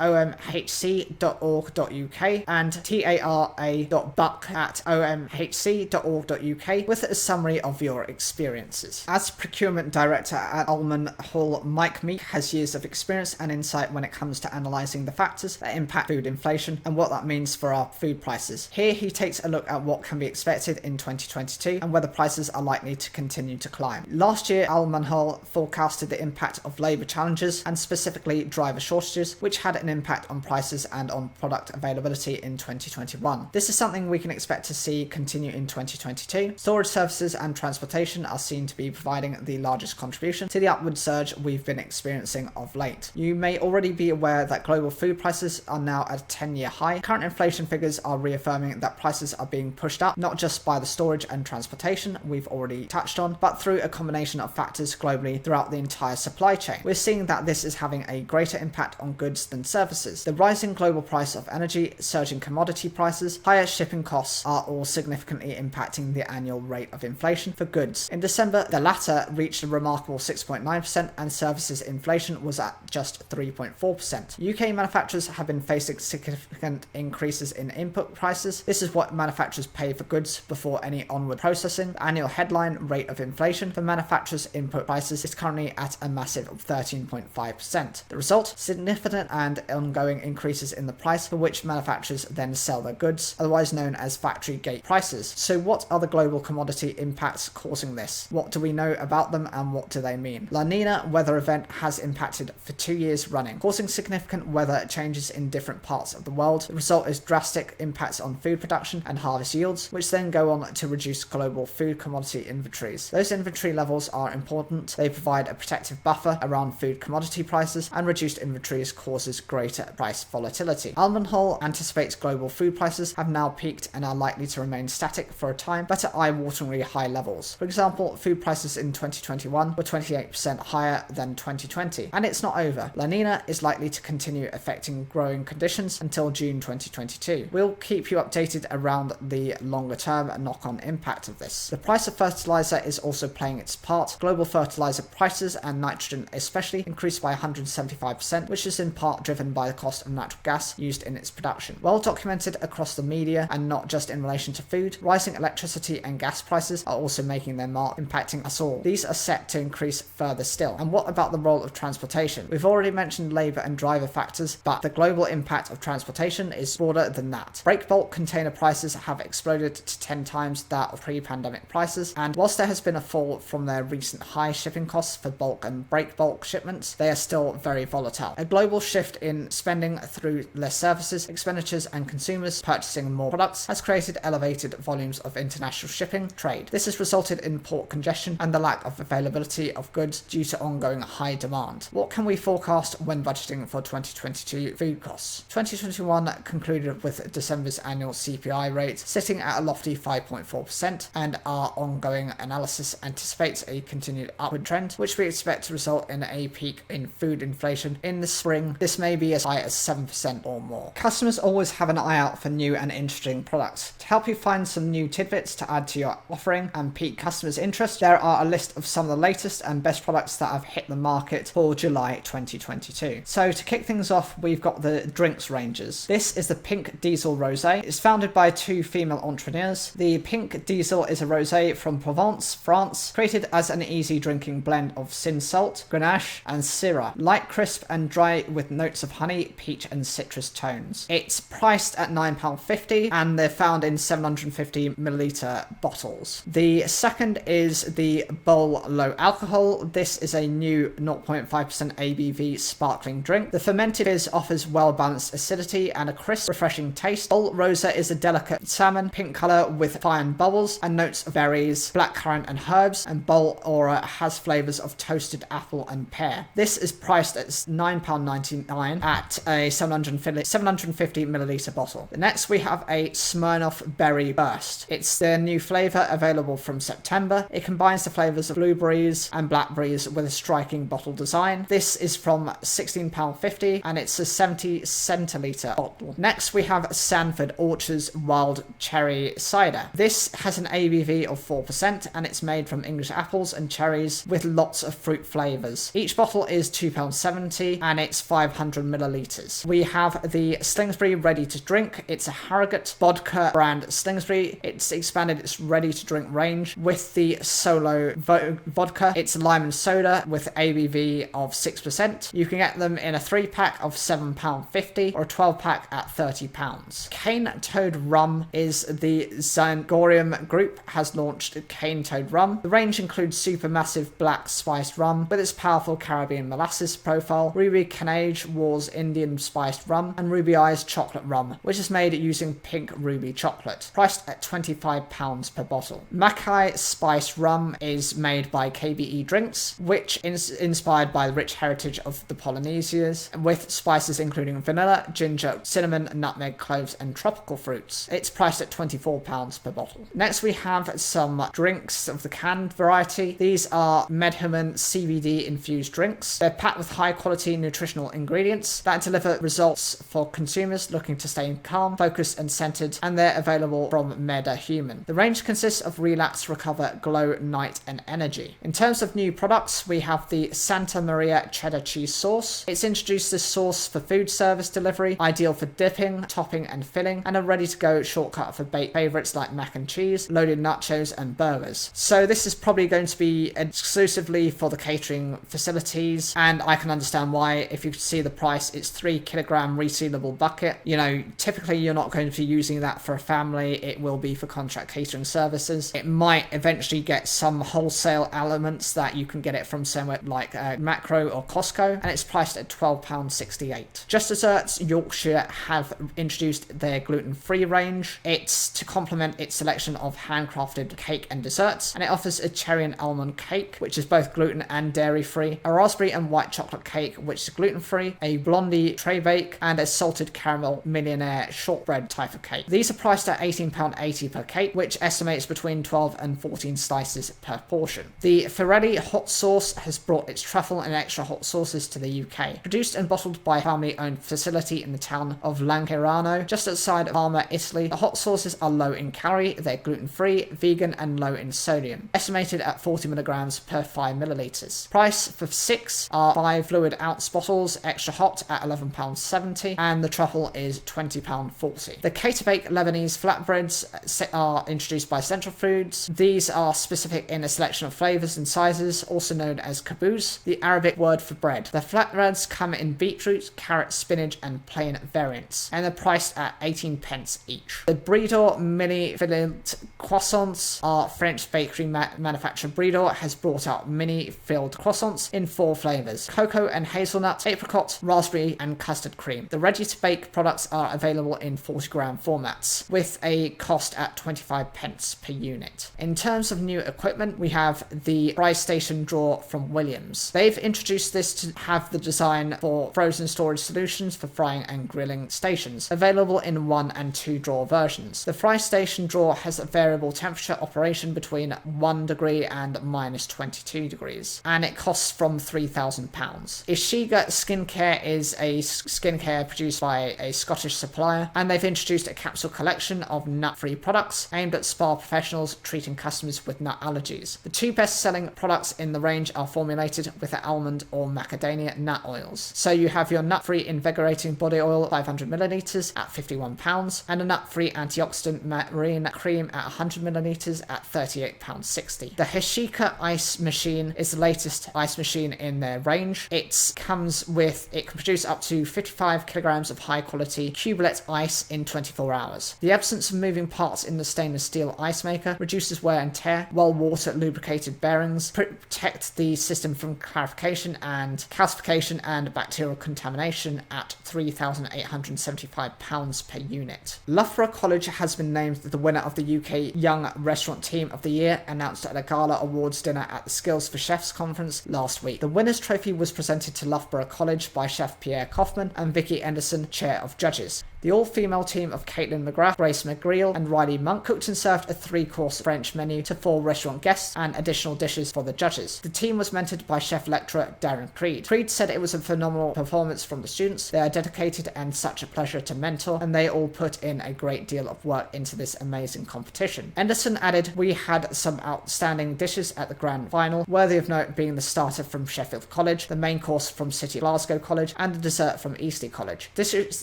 omhc.org.uk and tara.buck@omhc.org.uk with a summary of your experiences. As procurement director at Ulman Hall, Mike Meek has years of experience and insight when it comes to analysing the factors that impact food inflation and what that means for our food prices. Here he takes a look at what can be expected in 2022 and whether prices are likely to continue to climb. Last year, Ulman Hall forecasted the impact of labour challenges and specifically driver shortages, which had an impact on prices and on product availability in 2021. This is something we can expect to see continue in 2022. Storage services and transportation are seen to be providing the largest contribution to the upward surge we've been experiencing of late. You may already be aware that global food prices are now at a 10-year high. Current inflation figures are reaffirming that prices are being pushed up, not just by the storage and transportation we've already touched on, but through a combination of factors globally throughout the entire supply chain. We're seeing that this is having a greater impact on goods than services. The rising global price of energy, surging commodity prices, higher shipping costs are all significantly impacting the annual rate of inflation for goods. In December, the latter reached a remarkable 6.9% and services inflation was at just 3.4%. UK manufacturers have been facing significant increases in input prices. This is what manufacturers pay for goods before any onward processing. The annual headline rate of inflation for manufacturers' input prices is currently at a massive 13.5%. The result? Significant and ongoing increases in the price for which manufacturers then sell their goods, otherwise known as factory gate prices. So what are the global commodity impacts causing this? What do we know about them and what do they mean? La Nina weather event has impacted for 2 years running, causing significant weather changes in different parts of the world. The result is drastic impacts on food production and harvest yields, which then go on to reduce global food commodity inventories. Those inventory levels are important. They provide a protective buffer around food commodity prices, and reduced inventories causes greater price volatility. Almenhall anticipates global food prices have now peaked and are likely to remain static for a time, but at eye-wateringly high levels. For example, food prices in 2021 were 28% higher than 2020, and it's not over. La Nina is likely to continue affecting growing conditions until June 2022. We'll keep you updated around the longer-term knock-on impact of this. The price of fertilizer is also playing its part. Global fertilizer prices, and nitrogen especially, increased by 175%, which is in part driven by the cost of natural gas used in its production. Well documented across the media, and not just in relation to food, rising electricity and gas prices are also making their mark, impacting us all. These are set to increase further still. And what about the role of transportation? We've already mentioned labour and driver factors, but the global impact of transportation is broader than that. Break bulk container prices have exploded to 10 times that of pre-pandemic prices, and whilst there has been a fall from their recent high shipping costs for bulk and break bulk shipments, they are still very volatile. A global shift in spending through less services, expenditures and consumers purchasing more products has created elevated volumes of international shipping trade. This has resulted in port congestion and the lack of availability of goods due to ongoing high demand. What can we forecast when budgeting for 2022 food costs? 2021 concluded with December's annual CPI rate sitting at a lofty 5.4%, and our ongoing analysis anticipates a continued upward trend, which we expect to result in a peak in food inflation in the spring. This may be as high as 7% or more. Customers always have an eye out for new and interesting products. To help you find some new tidbits to add to your offering and pique customers' interest, there are a list of some of the latest and best products that have hit the market for July 2022. So to kick things off, we've got the drinks ranges. This is the Pink Diesel Rosé. It's founded by 2 female entrepreneurs. The Pink Diesel is a rosé from Provence, France, created as an easy drinking blend of sin salt, Grenache and Syrah, light, crisp and dry with notes of honey, peach and citrus tones. It's priced at £9.50 and they're found in 750ml bottles. The second is the Bowl Low Alcohol. This is a new 0.5% ABV sparkling drink. The fermented fizz offers well-balanced acidity and a crisp, refreshing taste. Bowl Rosa is a delicate salmon pink colour with fine bubbles and notes of berries, blackcurrant and herbs, and Bowl Aura has flavours of toasted apple and pear. This is priced at £9.99 at a 750ml bottle. Next we have a Smirnoff Berry Burst. It's their new flavour available from September. It combines the flavours of blueberries and blackberries with a striking bottle design. This is from £16.50 and it's a 70 centilitre bottle. Next we have Sanford Orchards Wild Cherry Cider. This has an ABV of 4% and it's made from English apples and cherries with lots of fruit flavours. Each bottle is £2.70 and it's 500ml. We have the Slingsbury Ready to Drink. It's a Harrogate vodka brand Slingsbury. It's expanded its ready to drink range with the Solo vodka. It's lime and soda with ABV of 6%. You can get them in a 3-pack of £7.50 or a 12-pack at £30. Cane Toad Rum is the Zangorium Group has launched Cane Toad Rum. The range includes supermassive black spiced rum with its powerful Caribbean molasses profile, Ruby Canage Wars Indian spiced rum, and Ruby Eyes chocolate rum, which is made using pink ruby chocolate, priced at £25 per bottle. Mackay spiced rum is made by KBE Drinks, which is inspired by the rich heritage of the Polynesians, with spices including vanilla, ginger, cinnamon, nutmeg, cloves, and tropical fruits. It's priced at £24 per bottle. Next we have some drinks of the canned variety. These are Medherman CBD infused drinks. They're packed with high quality nutritional ingredients that deliver deliver results for consumers looking to stay calm, focused and centered, and they're available from MetaHuman. The range consists of Relax, Recover, Glow, Night and Energy. In terms of new products, we have the Santa Maria Cheddar Cheese Sauce. It's introduced this sauce for food service delivery, ideal for dipping, topping and filling, and a ready-to-go shortcut for baked favorites like mac and cheese, loaded nachos and burgers. So this is probably going to be exclusively for the catering facilities, and I can understand why. If you see the price, it's 3 kilogram resealable bucket. You know, typically you're not going to be using that for a family. It will be for contract catering services. It might eventually get some wholesale elements that you can get it from somewhere like Macro or Costco, and it's priced at £12.68. Just Desserts Yorkshire have introduced their gluten-free range. It's to complement its selection of handcrafted cake and desserts, and it offers a cherry and almond cake, which is both gluten and dairy-free, a raspberry and white chocolate cake, which is gluten-free, a blondie tray bake, and a salted caramel millionaire shortbread type of cake. These are priced at £18.80 per cake, which estimates between 12 and 14 slices per portion. The Ferrari hot sauce has brought its truffle and extra hot sauces to the UK. Produced and bottled by a family-owned facility in the town of Lancherano, just outside of Parma, Italy, the hot sauces are low in calorie, they're gluten-free, vegan and low in sodium, estimated at 40 milligrams per 5 millilitres. Price for 6 are 5 fluid ounce bottles, extra hot at £11.70, and the truffle is £20.40. The Cater Bake Lebanese flatbreads are introduced by Central Foods. These are specific in a selection of flavours and sizes, also known as kaboos, the Arabic word for bread. The flatbreads come in beetroot, carrot, spinach and plain variants, and they're priced at 18 pence each. The Bridor mini filled croissants are French bakery manufacturer Bridor has brought out mini filled croissants in 4 flavours: cocoa and hazelnut, apricot, raspberry and custard cream. The ready-to-bake products are available in 40-gram formats, with a cost at 25 pence per unit. In terms of new equipment, we have the Fry Station Drawer from Williams. They've introduced this to have the design for frozen storage solutions for frying and grilling stations, available in 1 and 2 drawer versions. The Fry Station Drawer has a variable temperature operation between 1 degree and minus 22 degrees, and it costs from £3,000. Ishiga Skincare is a skincare produced by a Scottish supplier, and they've introduced a capsule collection of nut-free products aimed at spa professionals treating customers with nut allergies. The 2 best-selling products in the range are formulated with almond or macadamia nut oils. So you have your nut-free invigorating body oil 500 millilitres at £51, and a nut-free antioxidant marine cream at 100 millilitres at £38.60. The Hishika Ice Machine is the latest ice machine in their range. It can produce up to 55 kilograms of high-quality Cubelet ice in 24 hours. The absence of moving parts in the stainless steel ice maker reduces wear and tear, while water-lubricated bearings protect the system from clarification and calcification and bacterial contamination at £3,875 per unit. Loughborough College has been named the winner of the UK Young Restaurant Team of the Year, announced at a gala awards dinner at the Skills for Chefs conference last week. The winner's trophy was presented to Loughborough College by Chef Pierre Kaufman and Vicky Anderson, Chair of Judges. The all-female team of Caitlin McGrath, Grace McGreal and Riley Monk cooked and served a 3-course French menu to 4 restaurant guests and additional dishes for the judges. The team was mentored by chef lecturer Darren Creed. Creed said it was a phenomenal performance from the students. They are dedicated and such a pleasure to mentor, and they all put in a great deal of work into this amazing competition. Anderson added, "We had some outstanding dishes at the grand final, worthy of note being the starter from Sheffield College, the main course from City Glasgow College, and the dessert from Eastleigh College. Dishes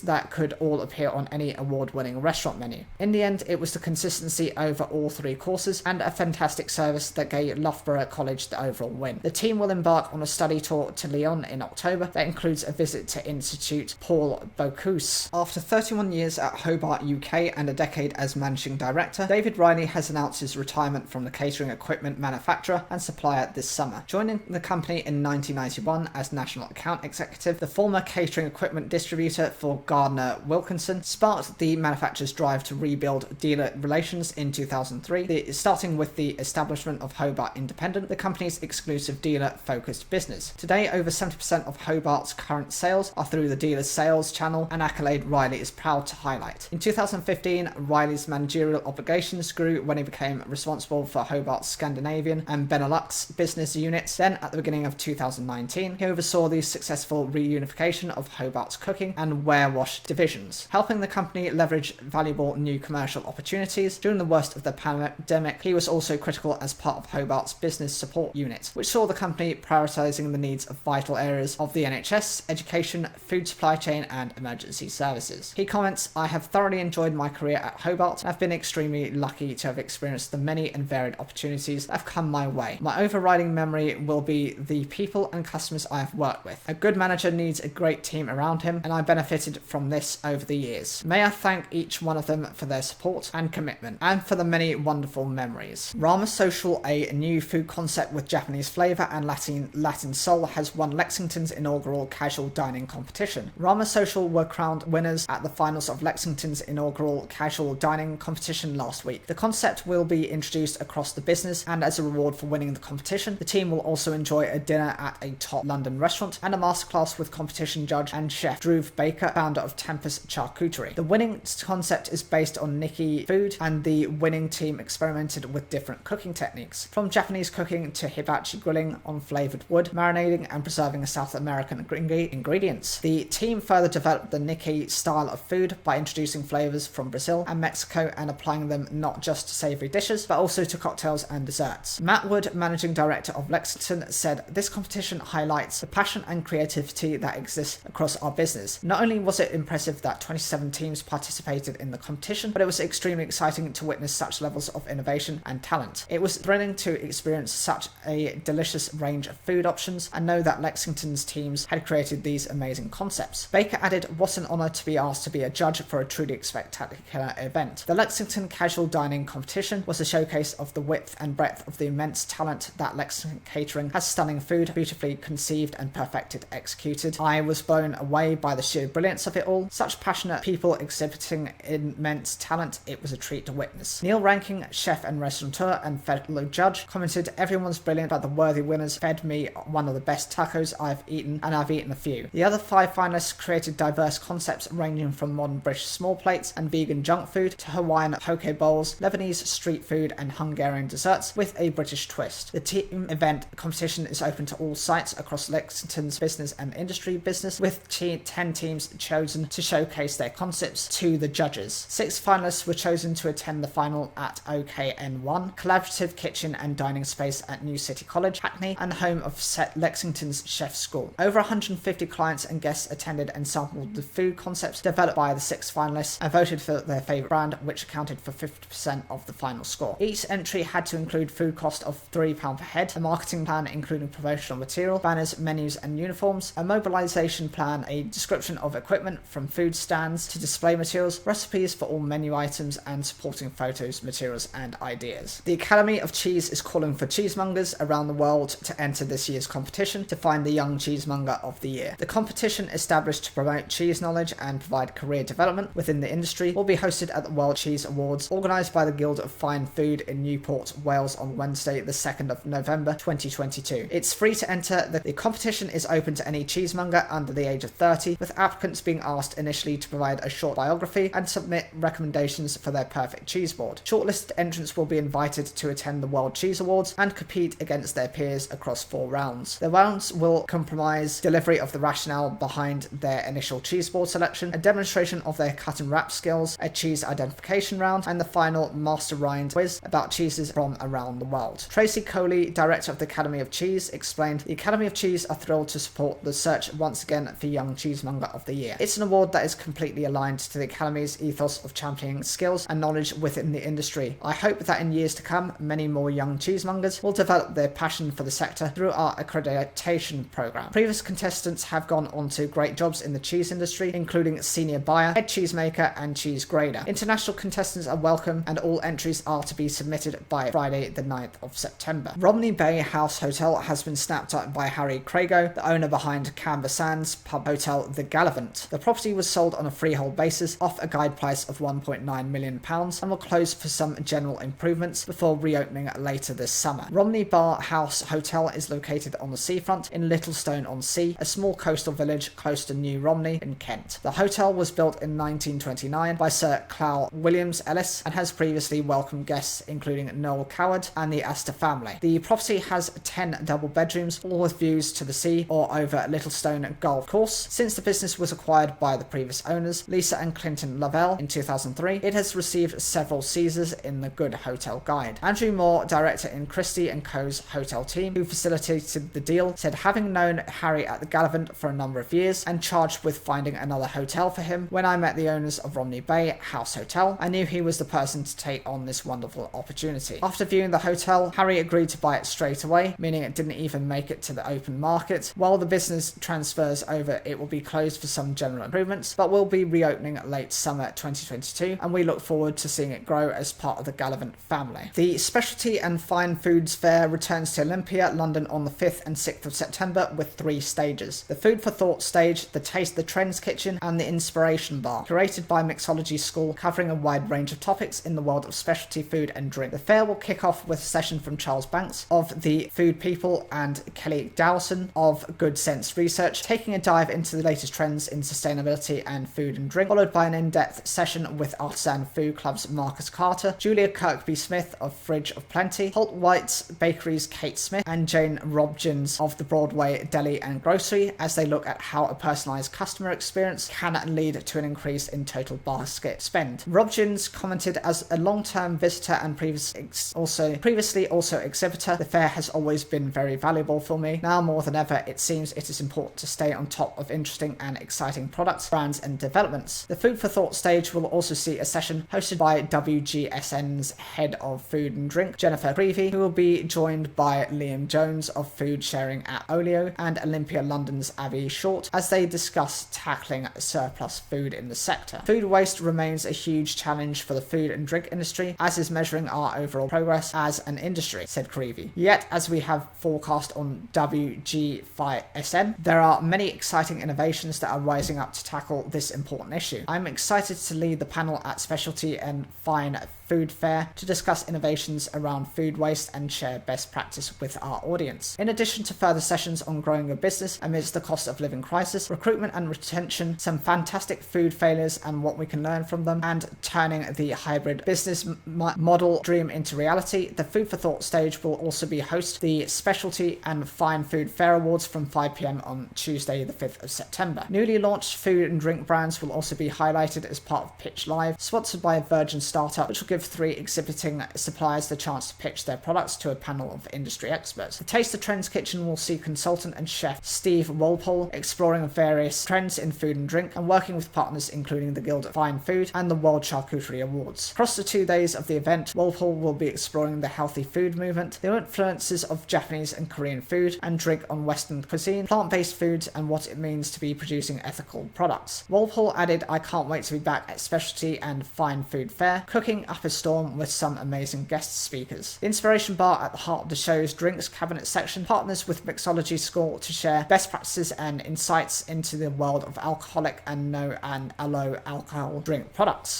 that could all appear on any award-winning restaurant menu. In the end, it was the consistency over all 3 courses and a fantastic service that gave Loughborough College the overall win." The team will embark on a study tour to Lyon in October that includes a visit to Institute Paul Bocuse. After 31 years at Hobart UK and a decade as managing director, David Riley has announced his retirement from the catering equipment manufacturer and supplier this summer. Joining the company in 1991 as national account executive, the former catering equipment distributor for Gardner Wilkinson Atkinson, sparked the manufacturer's drive to rebuild dealer relations in 2003, starting with the establishment of Hobart Independent, the company's exclusive dealer-focused business. Today, over 70% of Hobart's current sales are through the dealer's sales channel, an accolade Riley is proud to highlight. In 2015, Riley's managerial obligations grew when he became responsible for Hobart's Scandinavian and Benelux business units. Then, at the beginning of 2019, he oversaw the successful reunification of Hobart's cooking and warewash divisions, helping the company leverage valuable new commercial opportunities. During the worst of the pandemic, he was also critical as part of Hobart's business support unit, which saw the company prioritising the needs of vital areas of the NHS, education, food supply chain and emergency services. He comments, "I have thoroughly enjoyed my career at Hobart and I've been extremely lucky to have experienced the many and varied opportunities that have come my way. My overriding memory will be the people and customers I have worked with. A good manager needs a great team around him, and I benefited from this over the years. May I thank each one of them for their support and commitment, and for the many wonderful memories." Rama Social, a new food concept with Japanese flavour and Latin soul, has won Lexington's inaugural casual dining competition. Rama Social were crowned winners at the finals of Lexington's inaugural casual dining competition last week. The concept will be introduced across the business, and as a reward for winning the competition, the team will also enjoy a dinner at a top London restaurant and a masterclass with competition judge and chef Dhruv Baker, founder of Tempest Charcuterie. The winning concept is based on Nikki food, and the winning team experimented with different cooking techniques, from Japanese cooking to hibachi grilling on flavoured wood, marinating and preserving South American ingredients. The team further developed the Nikki style of food by introducing flavours from Brazil and Mexico and applying them not just to savoury dishes, but also to cocktails and desserts. Matt Wood, managing director of Lexington, said, "This competition highlights the passion and creativity that exists across our business. Not only was it impressive that 27 teams participated in the competition, but it was extremely exciting to witness such levels of innovation and talent. It was thrilling to experience such a delicious range of food options and know that Lexington's teams had created these amazing concepts." Baker added, "What an honour to be asked to be a judge for a truly spectacular event." The Lexington Casual Dining Competition was a showcase of the width and breadth of the immense talent that Lexington Catering has. Stunning food, beautifully conceived and perfected executed. I was blown away by the sheer brilliance of it all. Such passionate people exhibiting immense talent. It was a treat to witness. Neil Ranking, chef and restaurateur and fellow judge, commented, "Everyone's brilliant, but the worthy winners fed me one of the best tacos I've eaten, and I've eaten a few." The other 5 finalists created diverse concepts ranging from modern British small plates and vegan junk food to Hawaiian poke bowls, Lebanese street food and Hungarian desserts with a British twist. The team event competition is open to all sites across Lexington's business and industry business, with 10 teams chosen to showcase their concepts to the judges. 6 finalists were chosen to attend the final at OKN1, collaborative kitchen and dining space at New City College, Hackney, and home of Lexington's Chef School. Over 150 clients and guests attended and sampled the food concepts developed by the 6 finalists and voted for their favourite brand, which accounted for 50% of the final score. Each entry had to include food cost of £3 per head, a marketing plan including promotional material, banners, menus and uniforms, a mobilisation plan, a description of equipment from food stands to display materials, recipes for all menu items and supporting photos, materials and ideas. The Academy of Cheese is calling for cheesemongers around the world to enter this year's competition to find the Young Cheesemonger of the Year. The competition, established to promote cheese knowledge and provide career development within the industry, will be hosted at the World Cheese Awards, organised by the Guild of Fine Food in Newport, Wales on Wednesday the 2nd of November 2022. It's free to enter. The competition is open to any cheesemonger under the age of 30, with applicants being asked initially to provide a short biography and submit recommendations for their perfect cheese board. Shortlisted entrants will be invited to attend the World Cheese Awards and compete against their peers across 4 rounds. The rounds will comprise delivery of the rationale behind their initial cheese board selection, a demonstration of their cut and wrap skills, a cheese identification round, and the final master rind quiz about cheeses from around the world. Tracy Coley, director of the Academy of Cheese, explained, "The Academy of Cheese are thrilled to support the search once again for Young Cheesemonger of the Year. It's an award that is completely aligned to the Academy's ethos of championing skills and knowledge within the industry. I hope that in years to come, many more young cheesemongers will develop their passion for the sector through our accreditation program. Previous contestants have gone on to great jobs in the cheese industry, including senior buyer, head cheesemaker, and cheese grader. International contestants are welcome, and all entries are to be submitted by Friday the 9th of September. Romney Bay House Hotel has been snapped up by Harry Crago, the owner behind Canberra Sands pub hotel The Gallivant. The property was sold on a freehold basis off a guide price of £1.9 million and will close for some general improvements before reopening later this summer. Romney Bar House Hotel is located on the seafront in Littlestone-on-Sea, a small coastal village close to New Romney in Kent. The hotel was built in 1929 by Sir Clowell Williams Ellis and has previously welcomed guests including Noel Coward and the Astor family. The property has 10 double bedrooms, all with views to the sea or over Littlestone Golf Course. Since the business was acquired by the previous owners, Lisa and Clinton Lavelle, in 2003, it has received several Caesars in the Good Hotel Guide. Andrew Moore, director in Christie & Co.'s hotel team, who facilitated the deal, said, having known Harry at the Gallivant for a number of years and charged with finding another hotel for him, when I met the owners of Romney Bay House Hotel, I knew he was the person to take on this wonderful opportunity. After viewing the hotel, Harry agreed to buy it straight away, meaning it didn't even make it to the open market. While the business transfers over, it will be closed for some general improvements, but will be reopening late summer 2022, and we look forward to seeing it grow as part of the Gallivant family. The Specialty and Fine Foods Fair returns to Olympia, London on the 5th and 6th of September with 3 stages. The Food for Thought stage, the Taste the Trends kitchen, and the Inspiration Bar, curated by Mixology School, covering a wide range of topics in the world of specialty food and drink. The fair will kick off with a session from Charles Banks of The Food People and Kelly Dowson of Good Sense Research, taking a dive into the latest trends in sustainability and food and drink, followed by an in-depth session with Artisan Food Club's Marcus Carter, Julia Kirkby-Smith of Fridge of Plenty, Holt White's Bakery's Kate Smith, and Jane Robjins of the Broadway Deli and Grocery, as they look at how a personalised customer experience can lead to an increase in total basket spend. Robjins commented, as a long-term visitor and previously also exhibitor, the fair has always been very valuable for me. Now more than ever, it seems it is important to stay on top of interesting and exciting products, brands and developments. The Food for Thought stage will also see a session hosted by WGSN's head of food and drink, Jennifer Creevy, who will be joined by Liam Jones of food sharing app Olio and Olympia London's Avi Short, as they discuss tackling surplus food in the sector. Food waste remains a huge challenge for the food and drink industry, as is measuring our overall progress as an industry, said Creevy. Yet, as we have forecast on WG5SN, there are many exciting innovations that are rising up to tackle this important issue. I'm excited to lead the panel at Specialty and Fine Food Fair to discuss innovations around food waste and share best practice with our audience. In addition to further sessions on growing a business amidst the cost of living crisis, recruitment and retention, some fantastic food failures and what we can learn from them, and turning the hybrid business model dream into reality, the Food for Thought stage will also be host the Specialty and Fine Food Fair Awards from 5 p.m. on Tuesday the 5th of September. Newly launched food and drink brands will also be highlighted as part of Pitch Live, sponsored by a Virgin startup, which will give 3 exhibiting suppliers the chance to pitch their products to a panel of industry experts. The Taste the Trends kitchen will see consultant and chef Steve Walpole exploring various trends in food and drink and working with partners including the Guild of Fine Food and the World Charcuterie Awards. Across the 2 days of the event, Walpole will be exploring the healthy food movement, the influences of Japanese and Korean food and drink on Western cuisine, plant-based foods, and what it means to be producing ethical products. Walpole added, I can't wait to be back at Specialty and Fine Food Fair, cooking up a storm with some amazing guest speakers. The Inspiration Bar at the heart of the show's drinks cabinet section partners with Mixology School to share best practices and insights into the world of alcoholic and no and low alcohol drink products.